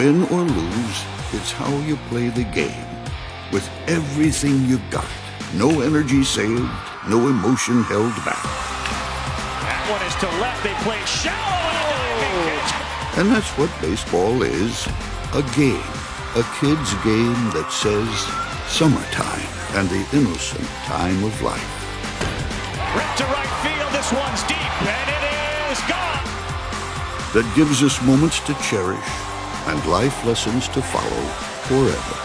Win or lose, it's how you play the game. With everything you got. No energy saved, no emotion held back. That one is to left. They play shallow and a diving catch. And that's what baseball is. A game. A kid's game that says summertime and the innocent time of life. Ripped to right field. This one's deep, and it is gone. That gives us moments to cherish and life lessons to follow forever.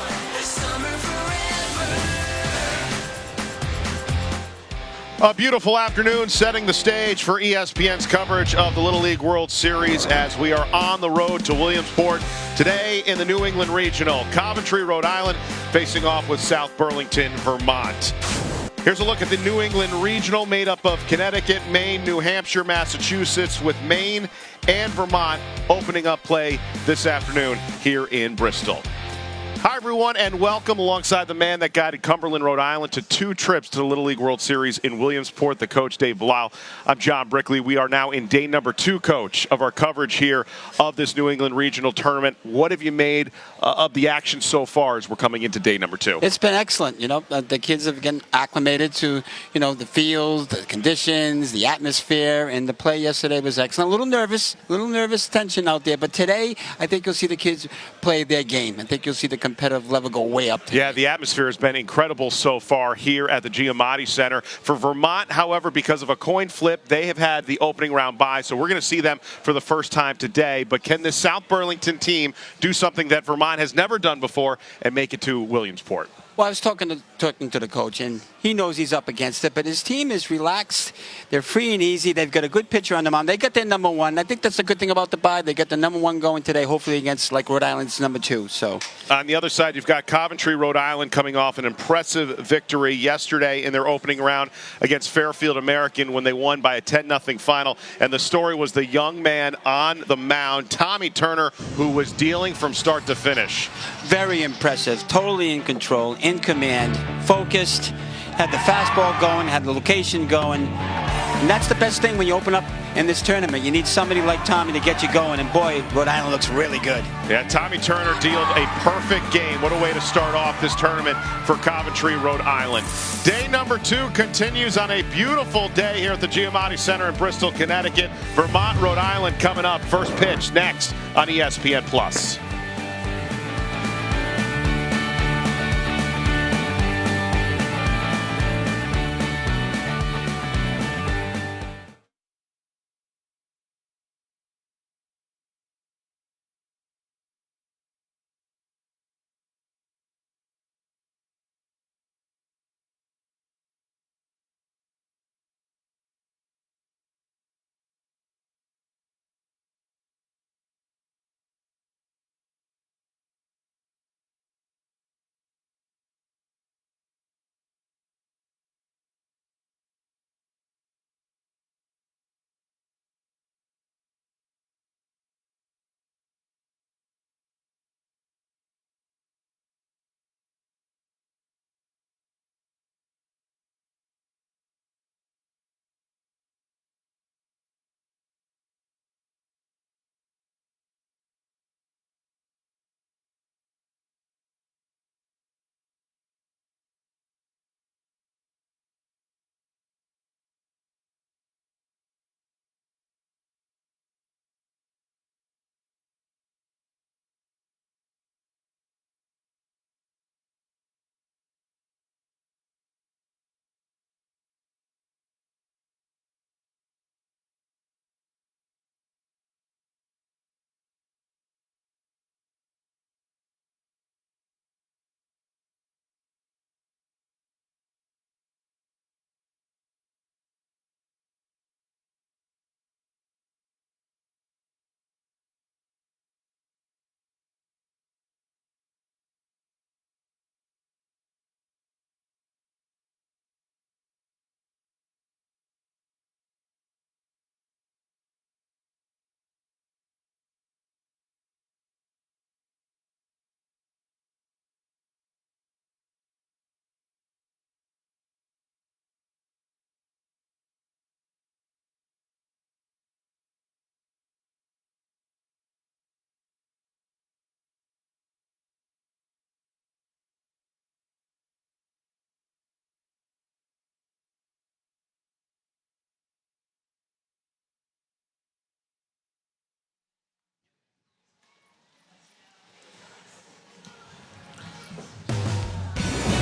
A beautiful afternoon setting the stage for ESPN's coverage of the Little League World Series as we are on the road to Williamsport today in the New England Regional. Coventry, Rhode Island facing off with South Burlington, Vermont. Here's a look at the New England Regional made up of Connecticut, Maine, New Hampshire, Massachusetts, with Maine and Vermont opening up play this afternoon here in Bristol. Hi, everyone, and welcome alongside the man that guided Cumberland, Rhode Island to 2 trips to the Little League World Series in Williamsport, the coach, Dave Blau. I'm John Brickley. We are now in day number 2, coach, of our coverage here of this New England Regional Tournament. What have you made of the action so far as we're coming into day number 2? It's been excellent. The kids have gotten acclimated to, the fields, the conditions, the atmosphere, and the play yesterday was excellent. A little nervous tension out there, but today I think you'll see the kids play their game. I think you'll see the competitive level go way up. Yeah, the atmosphere has been incredible so far here at the Giamatti Center. For Vermont, however, because of a coin flip, they have had the opening round bye, so we're going to see them for the first time today. But can this South Burlington team do something that Vermont has never done before and make it to Williamsport? Well, I was talking to the coach, and he knows he's up against it, but his team is relaxed. They're free and easy. They've got a good pitcher on the mound. They got their number 1. I think that's the good thing about the bye. They got the number 1 going today, hopefully against Rhode Island's number 2. So on the other side, you've got Coventry, Rhode Island coming off an impressive victory yesterday in their opening round against Fairfield American when they won by a 10-0 final. And the story was the young man on the mound, Tommy Turner, who was dealing from start to finish. Very impressive, totally in control, in command, focused, had the fastball going, had the location going. And that's the best thing when you open up in this tournament. You need somebody like Tommy to get you going. And boy, Rhode Island looks really good. Yeah, Tommy Turner dealt a perfect game. What a way to start off this tournament for Coventry, Rhode Island. Day number 2 continues on a beautiful day here at the Giamatti Center in Bristol, Connecticut. Vermont, Rhode Island coming up. First pitch next on ESPN+.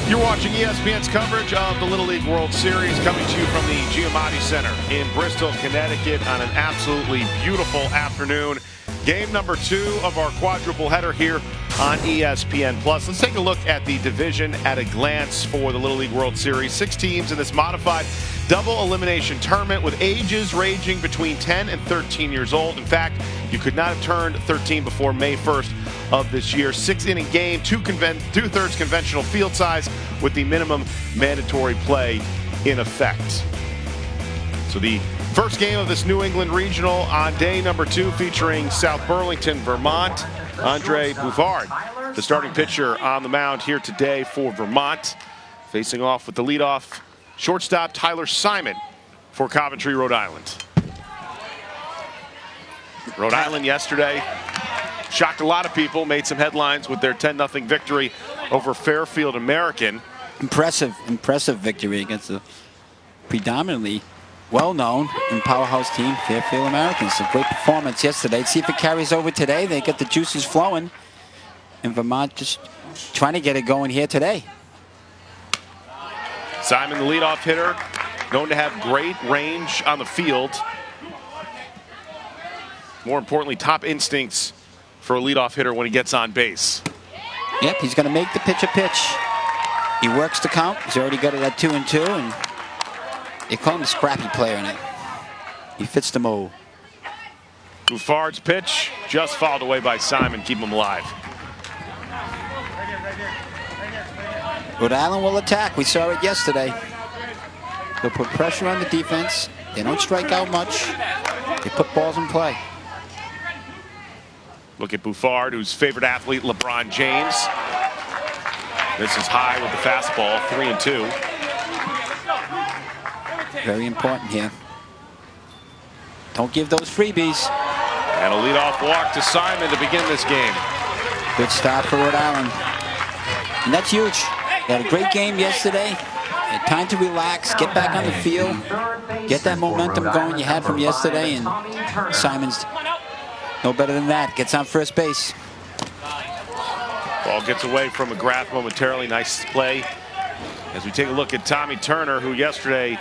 You're watching ESPN's coverage of the Little League World Series, coming to you from the Giamatti Center in Bristol, Connecticut on an absolutely beautiful afternoon. Game number 2 of our quadruple header here on ESPN+. Let's take a look at the division at a glance for the Little League World Series. 6 teams in this modified double elimination tournament with ages ranging between 10 and 13 years old. In fact, you could not have turned 13 before May 1st of this year. 6-inning game, two-thirds conventional field size with the minimum mandatory play in effect. So the first game of this New England Regional on day number 2 featuring South Burlington, Vermont. Andre Bouvard, the starting pitcher on the mound here today for Vermont. Facing off with the leadoff shortstop Tyler Simon for Coventry, Rhode Island. Rhode Island yesterday shocked a lot of people, made some headlines with their 10-0 victory over Fairfield American. Impressive victory against a predominantly well-known and powerhouse team, Fairfield Americans. A great performance yesterday. Let's see if it carries over today. They get the juices flowing. And Vermont just trying to get it going here today. Simon, the leadoff hitter, known to have great range on the field. More importantly, top instincts for a leadoff hitter when he gets on base. Yep, he's going to make the pitch a pitch. He works the count. He's already got it at 2-2, and they call him a scrappy player, and he fits the mold. Bouvard's pitch just fouled away by Simon, keep him alive. Rhode Island will attack. We saw it yesterday. They'll put pressure on the defense. They don't strike out much. They put balls in play. Look at Bouvard, whose favorite athlete, LeBron James. This is high with the fastball, 3-2. Very important here. Don't give those freebies. And a leadoff walk to Simon to begin this game. Good start for Rhode Island. And that's huge. They had a great game yesterday. They had time to relax, get back on the field, get that momentum going you had from yesterday, and Simon's no better than that. Gets on first base. Ball gets away from McGrath momentarily. Nice play. As we take a look at Tommy Turner, who yesterday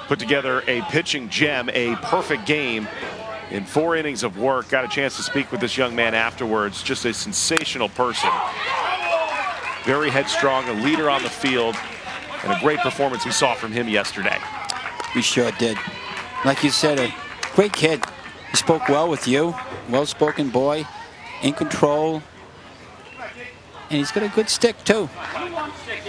put together a pitching gem, a perfect game in 4 innings of work. Got a chance to speak with this young man afterwards. Just a sensational person. Very headstrong, a leader on the field, and a great performance we saw from him yesterday. We sure did. Like you said, a great kid. He spoke well with you. Well-spoken boy, in control. And he's got a good stick, too.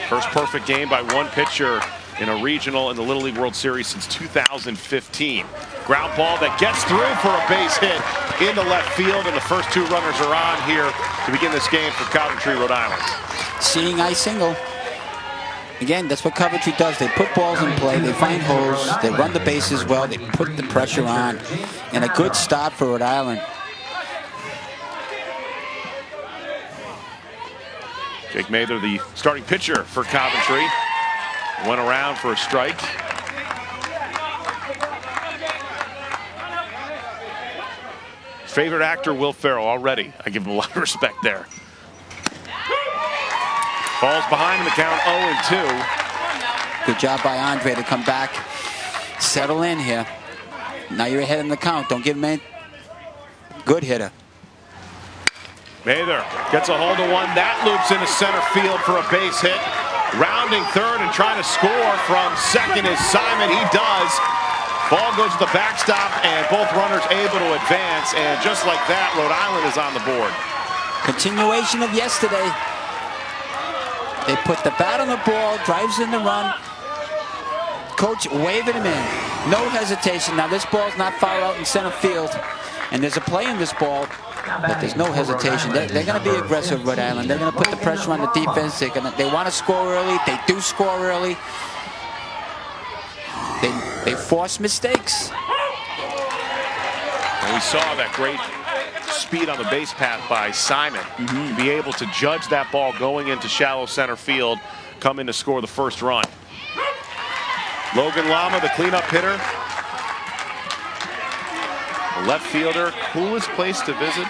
First perfect game by one pitcher in a regional in the Little League World Series since 2015. Ground ball that gets through for a base hit into left field, and the first 2 runners are on here to begin this game for Coventry, Rhode Island. Seeing eye single. Again, that's what Coventry does. They put balls in play, they find holes, they run the bases well, they put the pressure on, and a good start for Rhode Island. Jake Mather, the starting pitcher for Coventry, went around for a strike. Favorite actor, Will Ferrell, already. I give him a lot of respect there. Falls behind in the count, 0-2. Good job by Andre to come back, settle in here. Now you're ahead in the count. Don't give him any. Good hitter. Mather gets a hold of one. That loops into center field for a base hit. Rounding third and trying to score from second is Simon. He does. Ball goes to the backstop, and both runners able to advance. And just like that, Rhode Island is on the board. Continuation of yesterday. They put the bat on the ball, drives in the run. Coach waving him in. No hesitation. Now this ball's not far out in center field. And there's a play in this ball, but there's no hesitation. They're going to be aggressive, Rhode Island. They're going to put the pressure on the defense. They want to score early. They do score early. They force mistakes. And we saw that great speed on the base path by Simon. To be able to judge that ball going into shallow center field, come in to score the first run. Logan Lama, the cleanup hitter. The left fielder, coolest place to visit,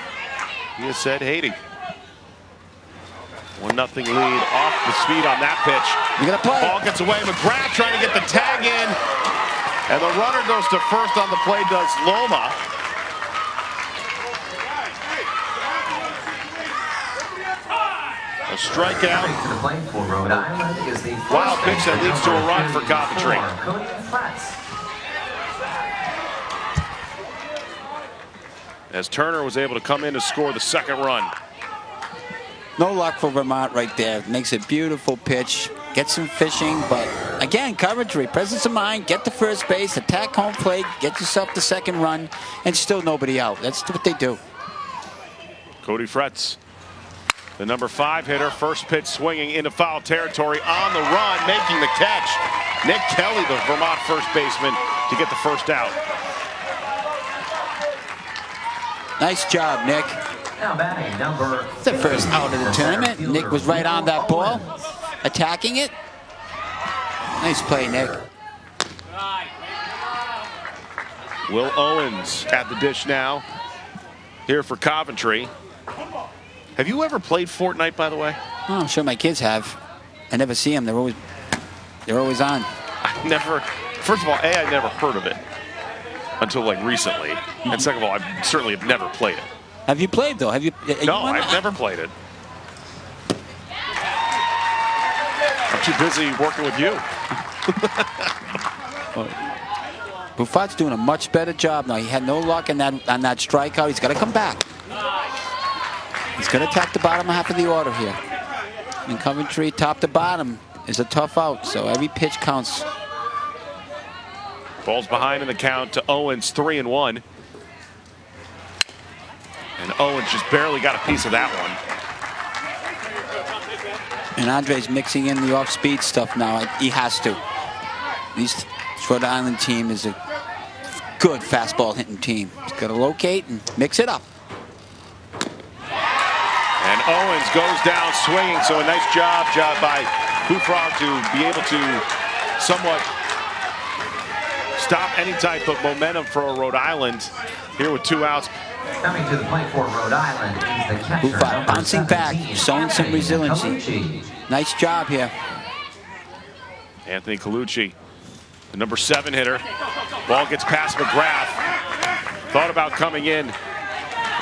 he has said Haiti. 1-0 lead off the speed on that pitch. You gotta play. Ball gets away. McGrath trying to get the tag in. And the runner goes to first on the play, does Loma. A strikeout. Wild pitch that leads to a run for Coventry. As Turner was able to come in to score the second run. No luck for Vermont right there. Makes a beautiful pitch. Get some fishing, but again, Coventry, presence of mind, get to first base, attack home plate, get yourself the second run, and still nobody out. That's what they do. Cody Fretz, the number 5 hitter, first pitch swinging into foul territory on the run, making the catch. Nick Kelly, the Vermont first baseman, to get the first out. Nice job, Nick. Now batting number. It's the first out of the tournament. Nick was right on that ball, attacking it. Nice play, Nick. Will Owens at the dish now, here for Coventry. Have you ever played Fortnite, by the way? Oh, I'm sure my kids have. I never see them. They're always on. I never. First of all, I never heard of it until like recently, and second of all, I certainly have never played it. Have you played though? Have you? No, I've never played it. I'm too busy working with you. Buffat's doing a much better job now. He had no luck on that strikeout. He's got to come back. He's going to attack the bottom half of the order here. And Coventry, top to bottom, is a tough out. So every pitch counts. Falls behind in the count to Owens, 3-1. And Owens just barely got a piece of that one. And Andre's mixing in the off-speed stuff now. He has to. This Rhode Island team is a good fastball hitting team. He's got to locate and mix it up. And Owens goes down swinging, so a nice job by Buffard to be able to somewhat stop any type of momentum for Rhode Island here with 2 outs. Coming to the plate for Rhode Island is the catcher. Buffard bouncing back, showing some resiliency. Nice job here. Anthony Colucci, the number 7 hitter. Ball gets past McGrath. Thought about coming in.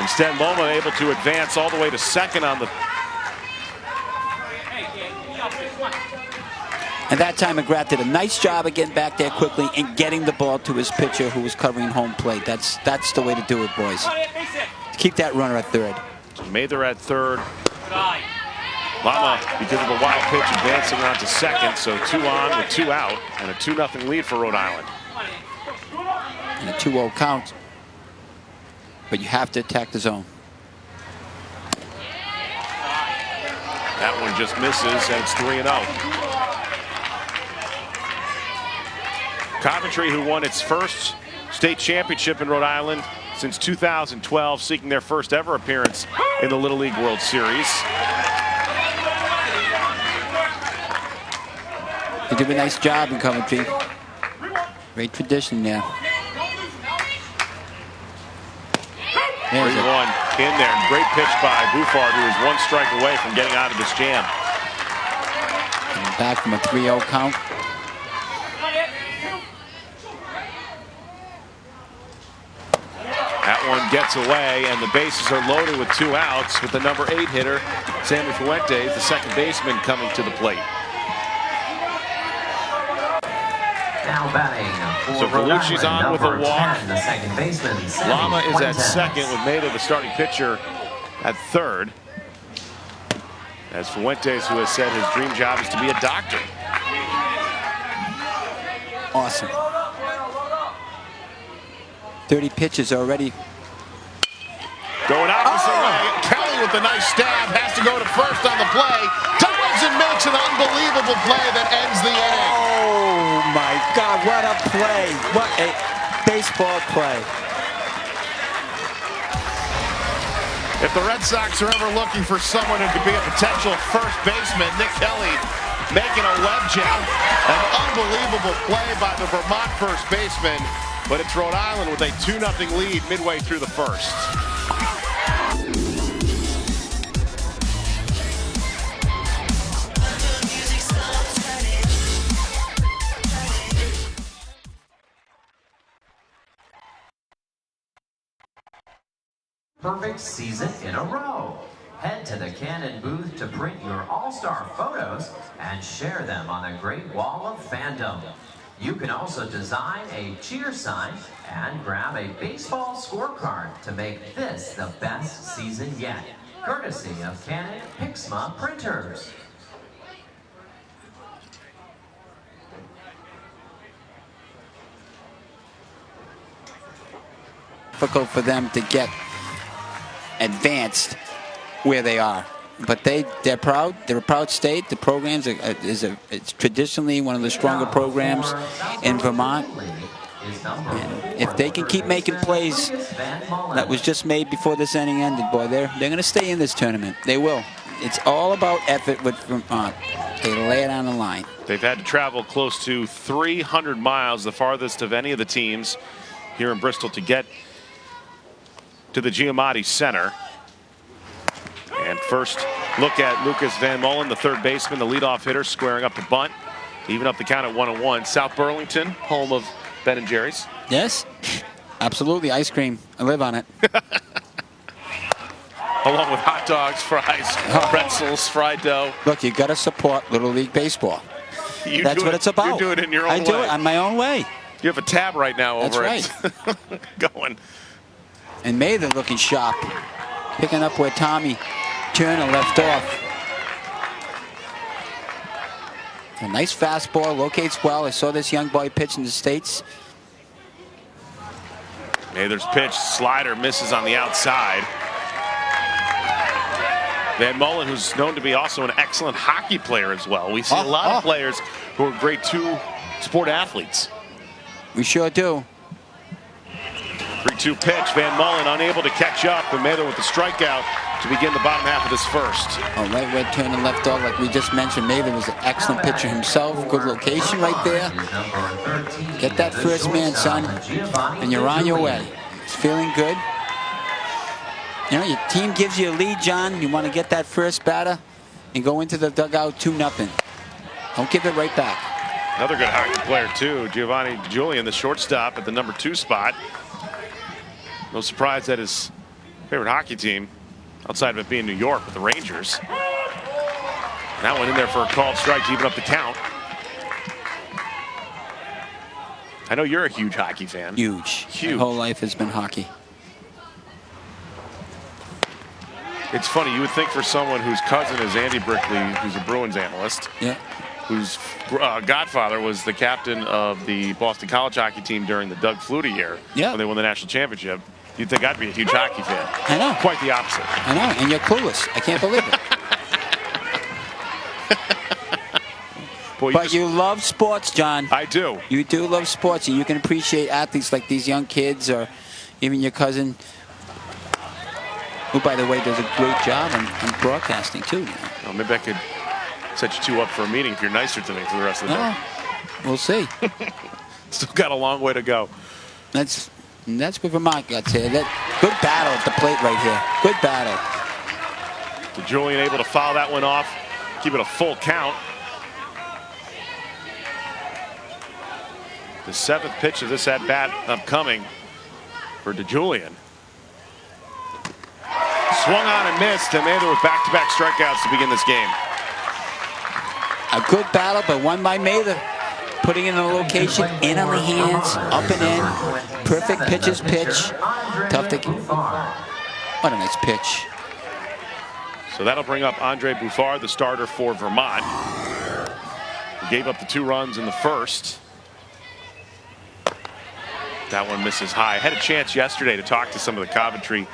Instead, Loma able to advance all the way to second on the. And that time McGrath did a nice job of getting back there quickly and getting the ball to his pitcher who was covering home plate. That's the way to do it, boys. Keep that runner at third. Mather at third. Lama, because of a wild pitch, advancing on to second. So 2 on with 2 out and a 2-0 lead for Rhode Island. And a 2-0 count. But you have to attack the zone. That one just misses, and it's 3-0. Coventry, who won its first state championship in Rhode Island since 2012, seeking their first ever appearance in the Little League World Series. They did a nice job in Coventry. Great tradition there. 3-1 in there. Great pitch by Buffard, who is 1 strike away from getting out of this jam. And back from a 3-0 count. That one gets away, and the bases are loaded with 2 outs with the number 8 hitter, Sammy Fuentes, the second baseman, coming to the plate. Now batting. So Colucci's on with a walk. 10, the second baseman. Lama is at second with Mather, the starting pitcher, at third. As Fuentes, who has said his dream job is to be a doctor. Awesome. 30 pitches already. Going out this way. Kelly with a nice stab, has to go to first on the play. Dives and makes an unbelievable play that ends the inning. Oh my God, what a play. What a baseball play. If the Red Sox are ever looking for someone who could be a potential first baseman, Nick Kelly making a web jump. An unbelievable play by the Vermont first baseman, but it's Rhode Island with a 2-0 lead midway through the first. perfect season in a row. Head to the Canon booth to print your all-star photos and share them on the Great Wall of Fandom. You can also design a cheer sign and grab a baseball scorecard to make this the best season yet, courtesy of Canon Pixma printers. Difficult for them to get advanced where they are, but they're proud. They're a proud state. The programs it's traditionally one of the stronger programs in Vermont. And if they can keep making plays that was just made before this inning ended, boy, they're going to stay in this tournament. They will. It's all about effort with Vermont. They lay it on the line. They've had to travel close to 300 miles, the farthest of any of the teams here in Bristol, to get to the Giamatti Center. And first look at Lucas Van Molen, the third baseman, the leadoff hitter, squaring up to bunt, even up the count at 1-1. South Burlington, home of Ben and Jerry's. Yes, absolutely. Ice cream. I live on it. Along with hot dogs, fries, pretzels, fried dough. Look, you got to support Little League Baseball. That's what it's about. You do it in your own way. I do it on my own way. You have a tab right now over That's it. Going. And Mather looking sharp, picking up where Tommy Turner left off. A nice fastball, locates well. I saw this young boy pitch in the States. Mather's pitch, slider, misses on the outside. Van Molen, who's known to be also an excellent hockey player as well. We see a lot of players who are great two-sport athletes. We sure do. 3-2 pitch. Van Molen unable to catch up, and Mather with the strikeout to begin the bottom half of this first. Oh, right where Turner left off, like we just mentioned. Mather was an excellent pitcher himself. Good location right there. Get that first man, son, and you're on your way. It's feeling good. You know, your team gives you a lead, John. You want to get that first batter and go into the dugout 2-0. Don't give it right back. Another good hockey player, too. Giovanni Julian, the shortstop at the number 2 spot. No surprise that his favorite hockey team, outside of it being New York with the Rangers. That went in there for a called strike to even up the count. I know you're a huge hockey fan. Huge. My whole life has been hockey. It's funny, you would think for someone whose cousin is Andy Brickley, who's a Bruins analyst, whose godfather was the captain of the Boston College hockey team during the Doug Flutie year when they won the national championship, you'd think I'd be a huge hockey fan. I know. Quite the opposite. I know, and you're clueless. I can't believe it. Boy, but you love sports, John. I do. You do love sports, and you can appreciate athletes like these young kids or even your cousin, who, by the way, does a great job on broadcasting, too. Well, maybe I could set you two up for a meeting if you're nicer to me for the rest of the day. We'll see. Still got a long way to go. That's what Vermont got here. Good battle at the plate right here. Good battle. Julian able to foul that one off, keep it a full count. The 7th pitch of this at-bat upcoming for DeJulian. Swung on and missed, and Mather with back-to-back strikeouts to begin this game. A good battle, but won by Mather. Putting in a location, in on the hands, up and in. Perfect pitcher's pitch. Tough to... What a nice pitch. So that'll bring up Andre Buffard, the starter for Vermont. He gave up the 2 runs in the first. That one misses high. I had a chance yesterday to talk to some of the Coventry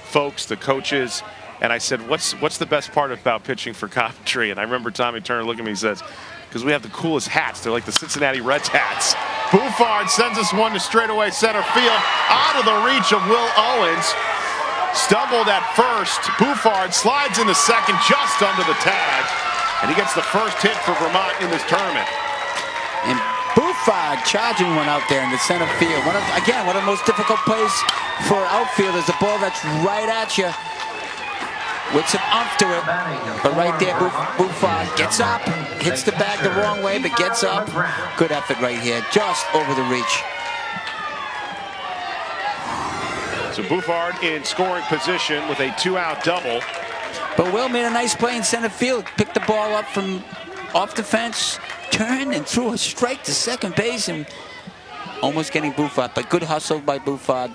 folks, the coaches, and I said, what's the best part about pitching for Coventry? And I remember Tommy Turner looking at me and says, because we have the coolest hats. They're like the Cincinnati Reds hats. Buffard sends us one to straightaway center field, out of the reach of Will Owens. Stumbled at first. Buffard slides into second, just under the tag, and he gets the first hit for Vermont in this tournament. And Buffard charging one out there in the center field. One of the most difficult plays for outfielders. The ball that's right at you with some umph to it. But right there, Buffard gets up, hits the bag the wrong way, but gets up. Good effort right here, just over the reach. So Bouffard in scoring position with a 2-out double. But Will made a nice play in center field. Picked the ball up from off the fence, turned and threw a strike to second base, and almost getting Bouffard. But good hustle by Bouffard.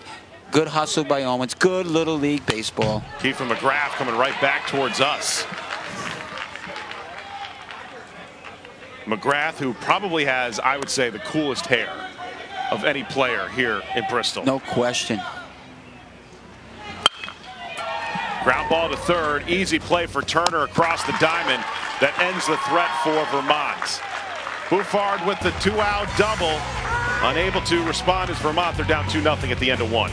Good hustle by Owens. Good Little League baseball. Kiefer McGrath coming right back towards us. McGrath, who probably has, I would say, the coolest hair of any player here in Bristol. No question. Ground ball to third. Easy play for Turner across the diamond. That ends the threat for Vermont. Bouffard with the 2-out double. Unable to respond as Vermont. They're down 2-0 at the end of one.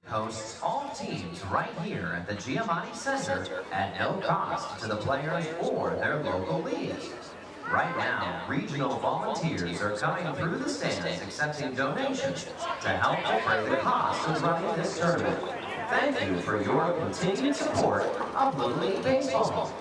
Hosts all teams right here at the Giamatti Center at no cost to the players or their local leagues. Right now, regional volunteers are coming through the stands accepting donations to help defray the cost of running this tournament. Thank you for your continued support of Little League Baseball.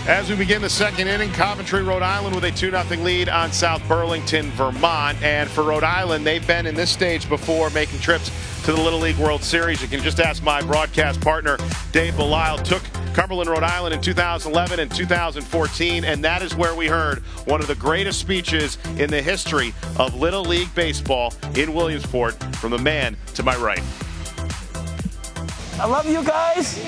As we begin the second inning, Coventry, Rhode Island with a 2-0 lead on South Burlington, Vermont. And for Rhode Island, they've been in this stage before, making trips to the Little League World Series. You can just ask my broadcast partner, Dave Belisle. Took Cumberland, Rhode Island in 2011 and 2014, and that is where we heard one of the greatest speeches in the history of Little League Baseball in Williamsport from the man to my right. I love you guys.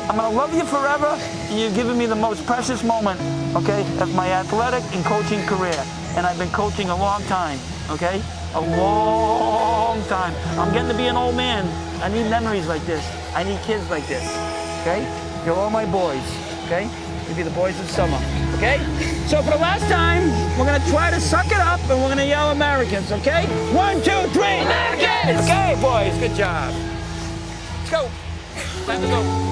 I'm going to love you forever. You've given me the most precious moment, okay, of my athletic and coaching career. And I've been coaching a long time, okay? A long time. I'm getting to be an old man. I need memories like this. I need kids like this, okay? You're all my boys, okay? You'll be the boys of summer, okay? So for the last time, we're going to try to suck it up and we're going to yell Americans, okay? 1, 2, 3, Americans! Okay, boys, good job. Let's go. Time to go.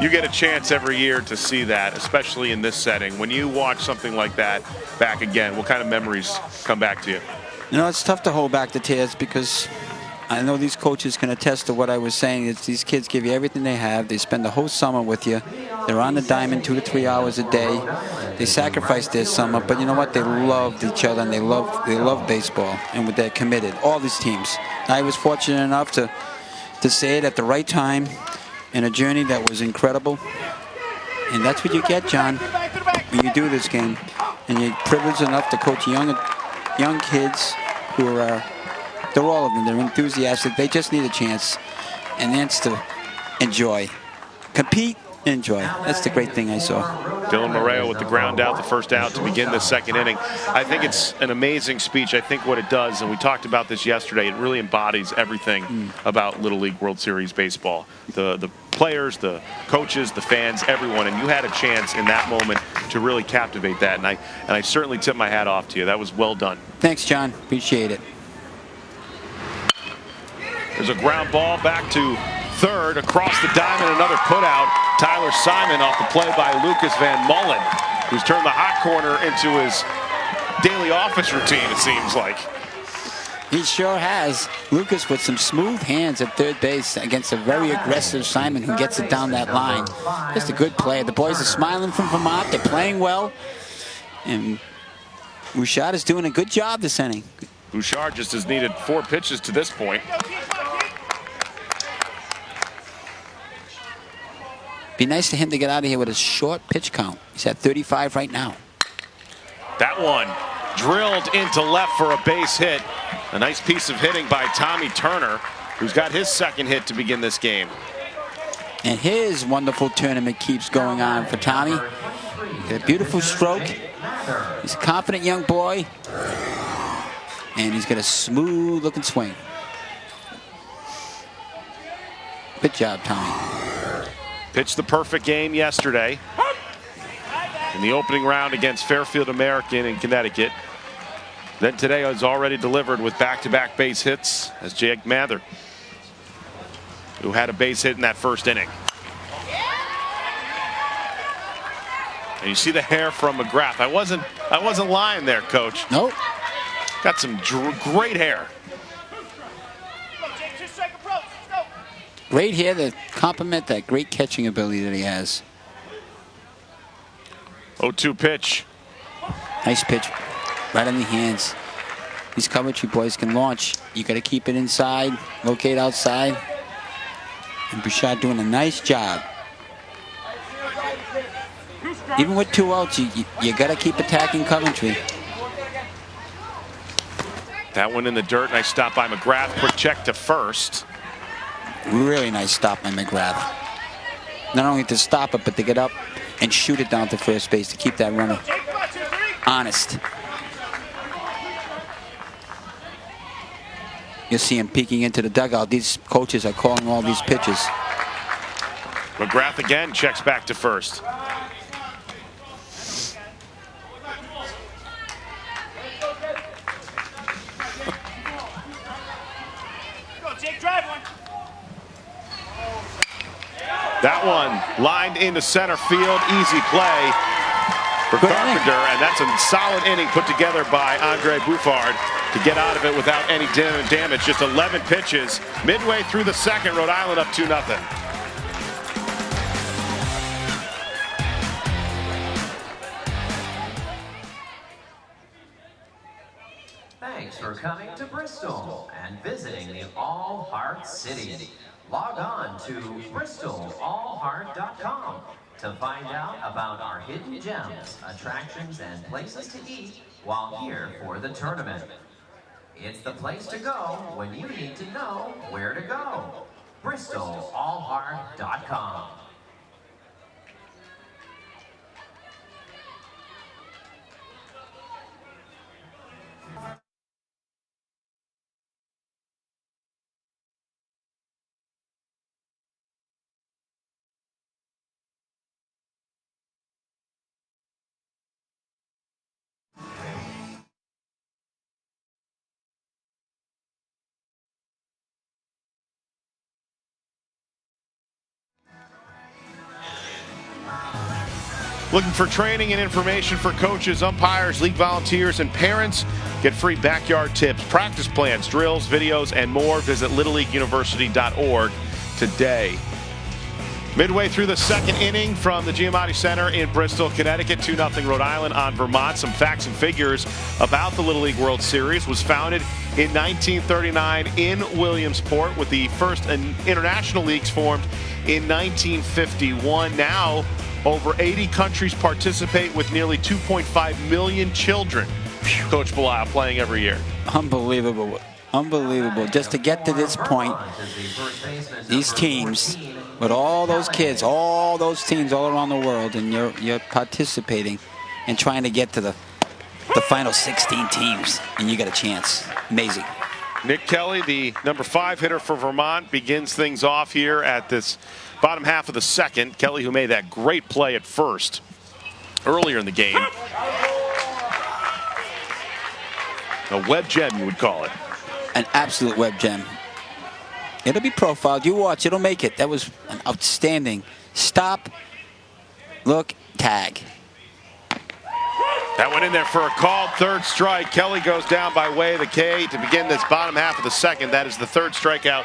You get a chance every year to see that, especially in this setting. When you watch something like that back again, what kind of memories come back to you? You know, it's tough to hold back the tears because I know these coaches can attest to what I was saying. It's these kids give you everything they have. They spend the whole summer with you. They're on the diamond 2 to 3 hours a day. They sacrifice their summer, but you know what? They loved each other and they love baseball, and they're committed. All these teams. I was fortunate enough to say it at the right time in a journey that was incredible. And that's what you get, John, when you do this game. And you're privileged enough to coach young kids who are, they're all of them, they're enthusiastic. They just need a chance. And that's to enjoy. Compete, enjoy. That's the great thing I saw. Dylan Moreo with the ground out, the first out to begin the second inning. I think it's an amazing speech. I think what it does, and we talked about this yesterday, it really embodies everything about Little League World Series baseball. The players, the coaches, the fans, everyone, and you had a chance in that moment to really captivate that, and I certainly tip my hat off to you. That was well done. Thanks, John. Appreciate it. There's a ground ball back to third, across the diamond, another putout. Tyler Simon off the play by Lucas Van Mullen, who's turned the hot corner into his daily office routine, it seems like. He sure has. Lucas with some smooth hands at third base against a very aggressive Simon who gets it down that line. Just a good play. The boys are smiling from Vermont. They're playing well. And Bouchard is doing a good job this inning. Bouchard just has needed 4 pitches to this point. Be nice to him to get out of here with a short pitch count. He's at 35 right now. That one drilled into left for a base hit. A nice piece of hitting by Tommy Turner, who's got his second hit to begin this game. And his wonderful tournament keeps going on for Tommy. Got a beautiful stroke. He's a confident young boy. And he's got a smooth looking swing. Good job, Tommy. Pitched the perfect game yesterday in the opening round against Fairfield American in Connecticut. Then today has already delivered with back-to-back base hits as Jake Mather, who had a base hit in that first inning. And you see the hair from McGrath. I wasn't lying there, Coach. Nope. Got some great hair. Great hair to complement that great catching ability that he has. 0-2 pitch. Nice pitch. Right on the hands. These Coventry boys can launch. You got to keep it inside, locate outside. And Bouchard doing a nice job. Even with 2 outs, you got to keep attacking Coventry. That one in the dirt. Nice stop by McGrath. Quick check to first. Really nice stop by McGrath. Not only to stop it, but to get up and shoot it down to first base to keep that runner honest. You'll see him peeking into the dugout. These coaches are calling all these pitches. McGrath again checks back to first. That one lined into center field. Easy play for Carpenter, and that's a solid inning put together by Andre Bouffard to get out of it without any damage. Just 11 pitches. Midway through the second, Rhode Island up 2-0. Thanks for coming to Bristol and visiting the All Heart City. Log on to bristolallheart.com to find out about our hidden gems, attractions, and places to eat while here for the tournament. It's the place to go when you need to know where to go. bristolallheart.com. Looking for training and information for coaches, umpires, league volunteers, and parents? Get free backyard tips, practice plans, drills, videos, and more. Visit littleleagueuniversity.org today. Midway through the second inning from the Giamatti Center in Bristol, Connecticut, 2-0 Rhode Island on Vermont. Some facts and figures about the Little League World Series. Was founded in 1939 in Williamsport, with the first international leagues formed in 1951. Now, over 80 countries participate with nearly 2.5 million children. Coach Belisle playing every year. Unbelievable. Unbelievable. Just to get to this point, these teams, with all those kids, all those teams all around the world, and you're participating and trying to get to the final 16 teams, and you got a chance. Amazing. Nick Kelly, the number 5 hitter for Vermont, begins things off here at this bottom half of the second. Kelly, who made that great play at first earlier in the game. A web gem, you would call it. An absolute web gem. It'll be profiled. You watch. It'll make it. That was an outstanding stop, look, tag. That went in there for a called third strike. Kelly goes down by way of the K to begin this bottom half of the second. That is the third strikeout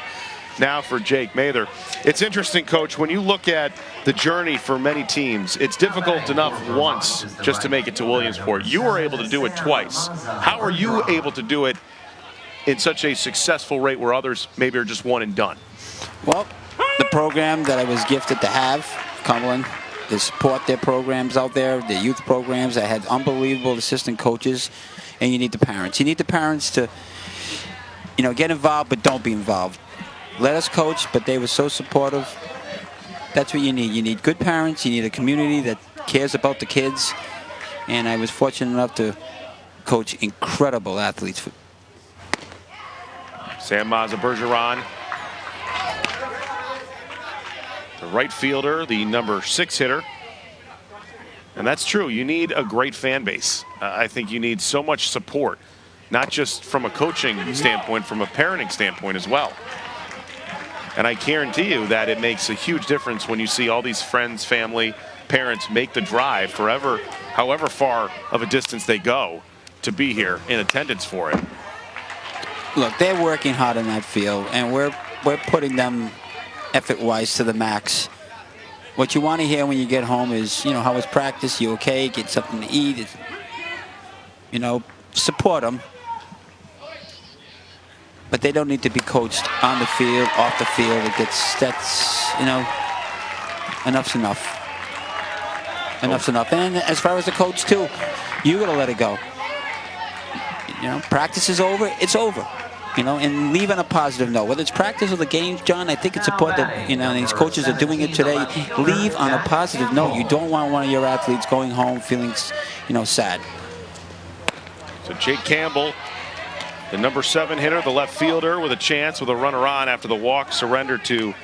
now for Jake Mather. It's interesting, Coach, when you look at the journey for many teams, it's difficult enough once just to make it to Williamsport. You were able to do it twice. How are you able to do it in such a successful rate where others maybe are just one and done? Well, the program that I was gifted to have Cumberland. They support their programs out there, their youth programs. They had unbelievable assistant coaches, and you need the parents. You need the parents to, get involved, but don't be involved. Let us coach, but they were so supportive. That's what you need. You need good parents. You need a community that cares about the kids. And I was fortunate enough to coach incredible athletes. Sam Bergeron, the right fielder, the number 6 hitter. And that's true. You need a great fan base. I think you need so much support, not just from a coaching standpoint, from a parenting standpoint as well. And I guarantee you that it makes a huge difference when you see all these friends, family, parents make the drive forever, however far of a distance they go, to be here in attendance for it. Look, they're working hard in that field, and we're putting them effort-wise to the max. What you want to hear when you get home is, how was practice? You okay? Get something to eat. Support them. But they don't need to be coached on the field, off the field. Enough's enough. Enough's enough. And as far as the coach, too, you got to let it go. Practice is over. It's over. And leave on a positive note. Whether it's practice or the games, John, I think it's important that, and these coaches are doing it today. Leave on a positive note. You don't want one of your athletes going home feeling, sad. So Jake Campbell, the number 7 hitter, the left fielder, with a chance with a runner on after the walk surrendered to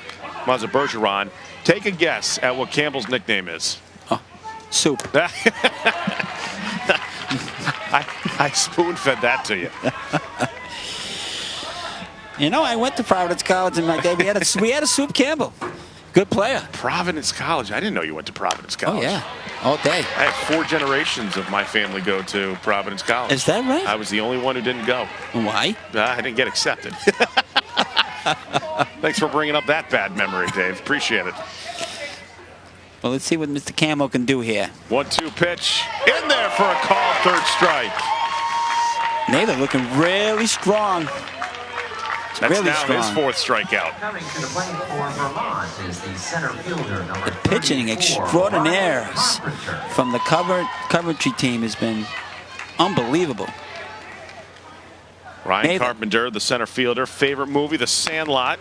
Maza Bergeron. Take a guess at what Campbell's nickname is. Oh, soup. I spoon-fed that to you. I went to Providence College in my day. We had a Soup Campbell. Good player. Providence College. I didn't know you went to Providence College. Oh, yeah. All day. I had 4 generations of my family go to Providence College. Is that right? I was the only one who didn't go. Why? I didn't get accepted. Thanks for bringing up that bad memory, Dave. Appreciate it. Well, let's see what Mr. Camo can do here. 1-2 pitch. In there for a called 3rd strike. Nathan looking really strong. That's really now strong. His 4th strikeout. Coming to the plate for Vermont is the center fielder, number The pitching 34, extraordinaires Carpenter. from the Coventry team has been unbelievable. Ryan Nathan. Carpenter, the center fielder. Favorite movie, The Sandlot.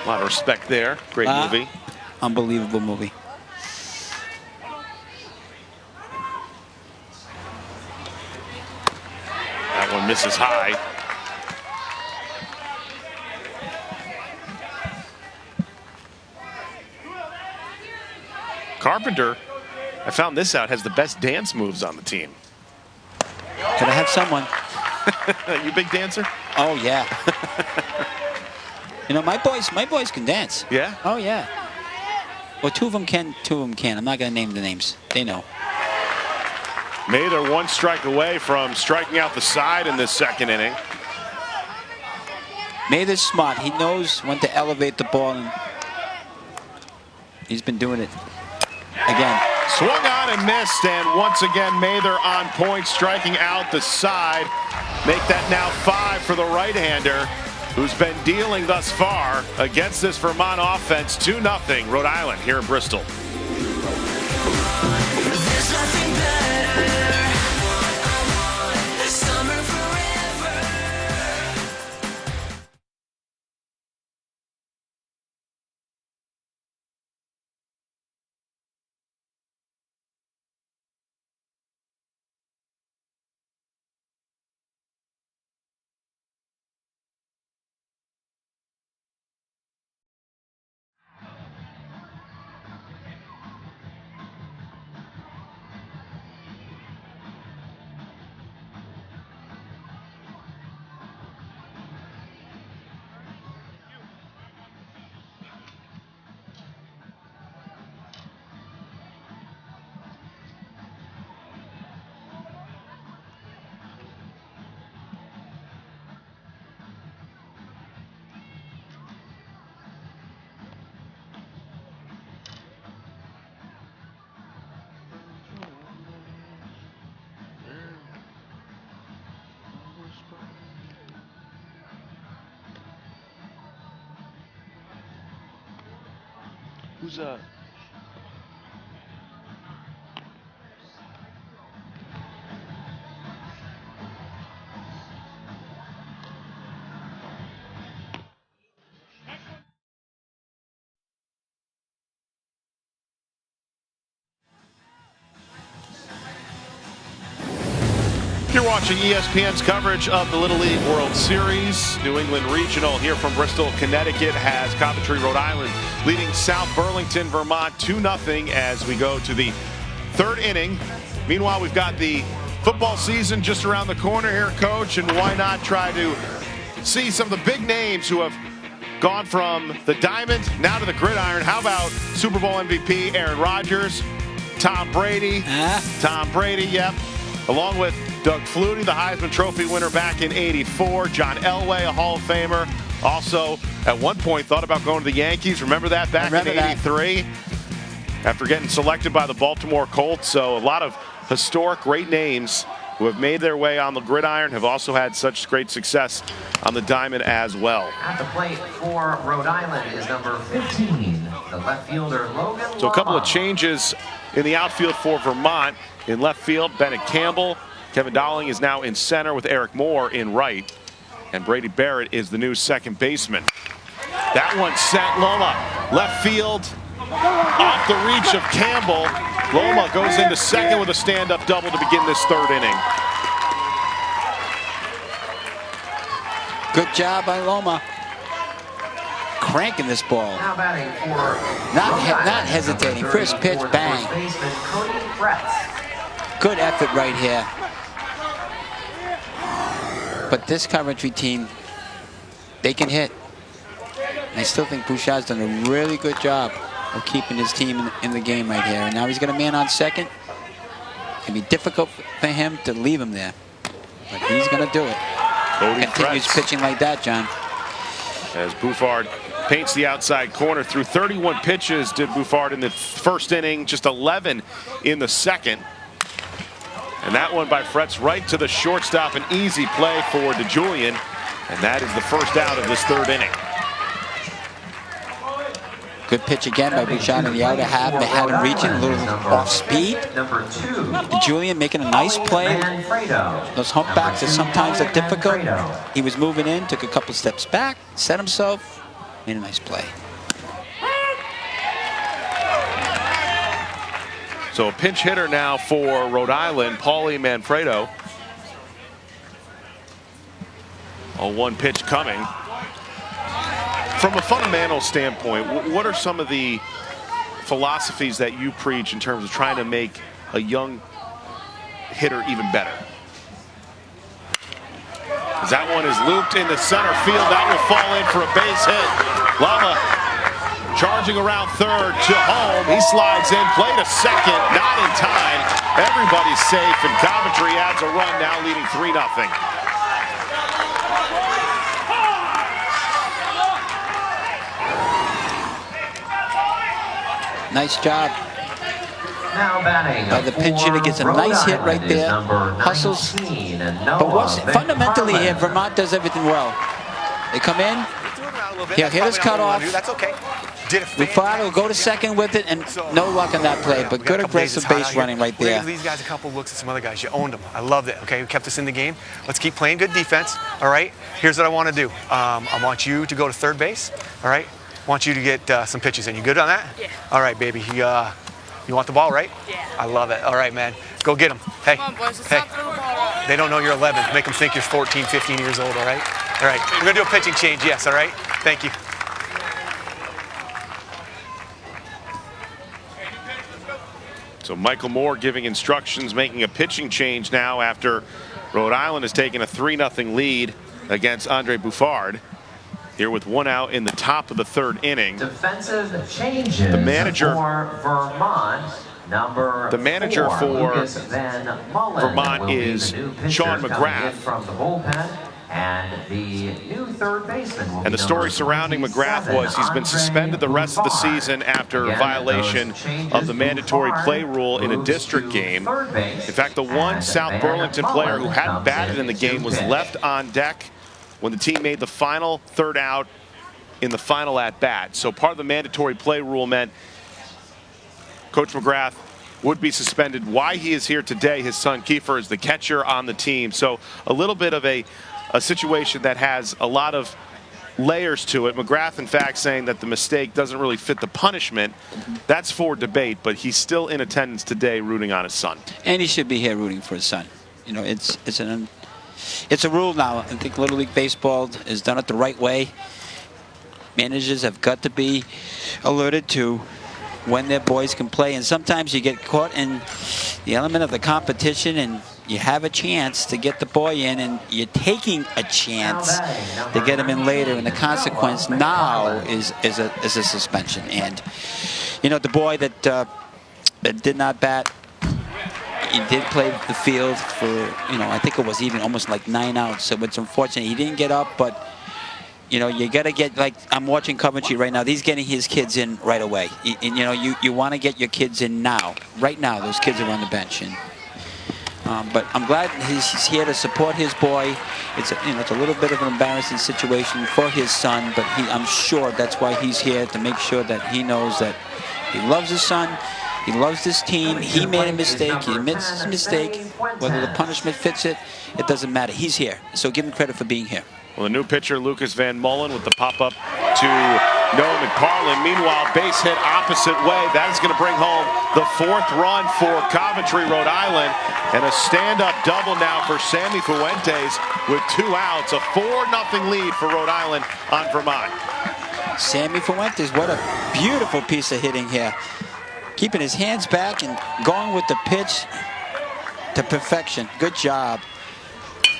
A lot of respect there. Great movie. Unbelievable movie. That one misses high. Carpenter, I found this out, has the best dance moves on the team. Could I have someone? You big dancer? Oh, yeah. My boys can dance. Yeah? Oh, yeah. Well, 2 of them can, 2 of them can. I'm not going to name the names. They know. Mather 1 strike away from striking out the side in this 2nd inning. Mather's smart. He knows when to elevate the ball, and he's been doing it again. Swung on and missed, and once again Mather on point, striking out the side. Make that now 5 for the right-hander, who's been dealing thus far against this Vermont offense. 2-0 Rhode Island here in Bristol. Who's You're watching ESPN's coverage of the Little League World Series. New England Regional here from Bristol, Connecticut has Coventry, Rhode Island leading South Burlington, Vermont 2-0 as we go to the third inning. Meanwhile, we've got the football season just around the corner here, Coach, and why not try to see some of the big names who have gone from the diamond now to the gridiron. How about Super Bowl MVP Aaron Rodgers, Tom Brady, yep, along with Doug Flutie, the Heisman Trophy winner back in '84. John Elway, a Hall of Famer. Also, at one point, thought about going to the Yankees. Remember that back in '83? After getting selected by the Baltimore Colts. So a lot of historic, great names who have made their way on the gridiron have also had such great success on the diamond as well. At the plate for Rhode Island is number 15, the left fielder Logan. So a couple of changes in the outfield for Vermont. In left field, Bennett Campbell. Kevin Dowling is now in center with Eric Moore in right. And Brady Barrett is the new second baseman. That one sent Loma left field off the reach of Campbell. Loma goes into second with a stand-up double to begin this third inning. Good job by Loma. Cranking this ball. Now batting for Not hesitating. First pitch, bang. Good effort right here. But this Coventry team, they can hit. And I still think Bouchard's done a really good job of keeping his team in the game right here. And now he's got a man on second. It's going to be difficult for him to leave him there. But he's going to do it. Continues pitching like that, John. As Bouchard paints the outside corner through 31 pitches did Bouchard in the first inning, just 11 in the second. And that one by Fretz right to the shortstop, an easy play for DeJulian. And that is the first out of this third inning. Good pitch again by Bouchard in the outer half. They had him reaching a little off speed. DeJulian making a nice play. Those humpbacks are sometimes difficult. He was moving in, took a couple steps back, set himself, made a nice play. So a pinch hitter now for Rhode Island, Paulie Manfredo. A one pitch coming. From a fundamental standpoint, what are some of the philosophies that you preach in terms of trying to make a young hitter even better? As that one is looped into center field, that will fall in for a base hit. Lama charging around third to home. He slides in, play to second, not in time. Everybody's safe, and Coventry adds a run, now leading 3-0. Nice job. Now batting by the pinch hitter, gets a nice hit right there. Hustles. But what's fundamentally here, Vermont does everything well. They come in. He'll hit his cutoff. That's okay. Bufard will go to second with it, and no luck on that play, but good aggressive base running right there. These guys a couple looks at some other guys. You owned them. I loved it. Okay, we kept us in the game. Let's keep playing good defense. All right. Here's what I want to do. I want you to go to third base. All right. I want you to get some pitches in. You good on that? Yeah. All right, baby. You want the ball, right? Yeah. I love it. All right, man. Go get them. Hey. Come on, boys. Let's hey. not throw the ball out. They don't know you're 11. Make them think you're 14, 15 years old. All right. All right. We're gonna do a pitching change. Yes. All right. Thank you. So Michael Moore giving instructions, making a pitching change now after Rhode Island has taken a 3-0 lead against Andre Bouchard. Here with one out in the top of the third inning. Defensive changes the manager for Vermont. The manager for Vermont is Sean McGrath. From the bullpen. And the new third baseman will and the story surrounding McGrath was he's been suspended the rest of the season after violation of the mandatory play rule in a district game. In fact, the one South Burlington player who hadn't batted in the game was left on deck when the team made the final third out in the final at-bat. So part of the mandatory play rule meant Coach McGrath would be suspended. Why he is here today, his son Kiefer is the catcher on the team. So a little bit of a situation that has a lot of layers to it. McGrath, in fact, saying that the mistake doesn't really fit the punishment. That's for debate, but he's still in attendance today rooting on his son. And he should be here rooting for his son. You know, it's a rule now. I think Little League Baseball has done it the right way. Managers have got to be alerted to when their boys can play, and sometimes you get caught in the element of the competition and you have a chance to get the boy in, and you're taking a chance to get him in later, and the consequence now is a suspension. And you know, the boy that did not bat, he did play the field for, you know, I think it was even almost like 9 outs. So it's unfortunate he didn't get up, but you know, you got to get, like, I'm watching Coventry right now. He's getting his kids in right away. And you know, you want to get your kids in now, right now. Those kids are on the bench, and but I'm glad he's here to support his boy. It's a little bit of an embarrassing situation for his son, but I'm sure that's why he's here, to make sure that he knows that he loves his son. He loves this team. He made a mistake. He admits his mistake. Whether the punishment fits it, it doesn't matter. He's here. So give him credit for being here. Well, the new pitcher, Lucas Van Mullen, with the pop-up to Noah McParlin. Meanwhile, base hit opposite way. That is going to bring home the 4th run for Coventry, Rhode Island. And a stand-up double now for Sammy Fuentes with 2 outs. A 4-0 lead for Rhode Island on Vermont. Sammy Fuentes, what a beautiful piece of hitting here. Keeping his hands back and going with the pitch to perfection. Good job.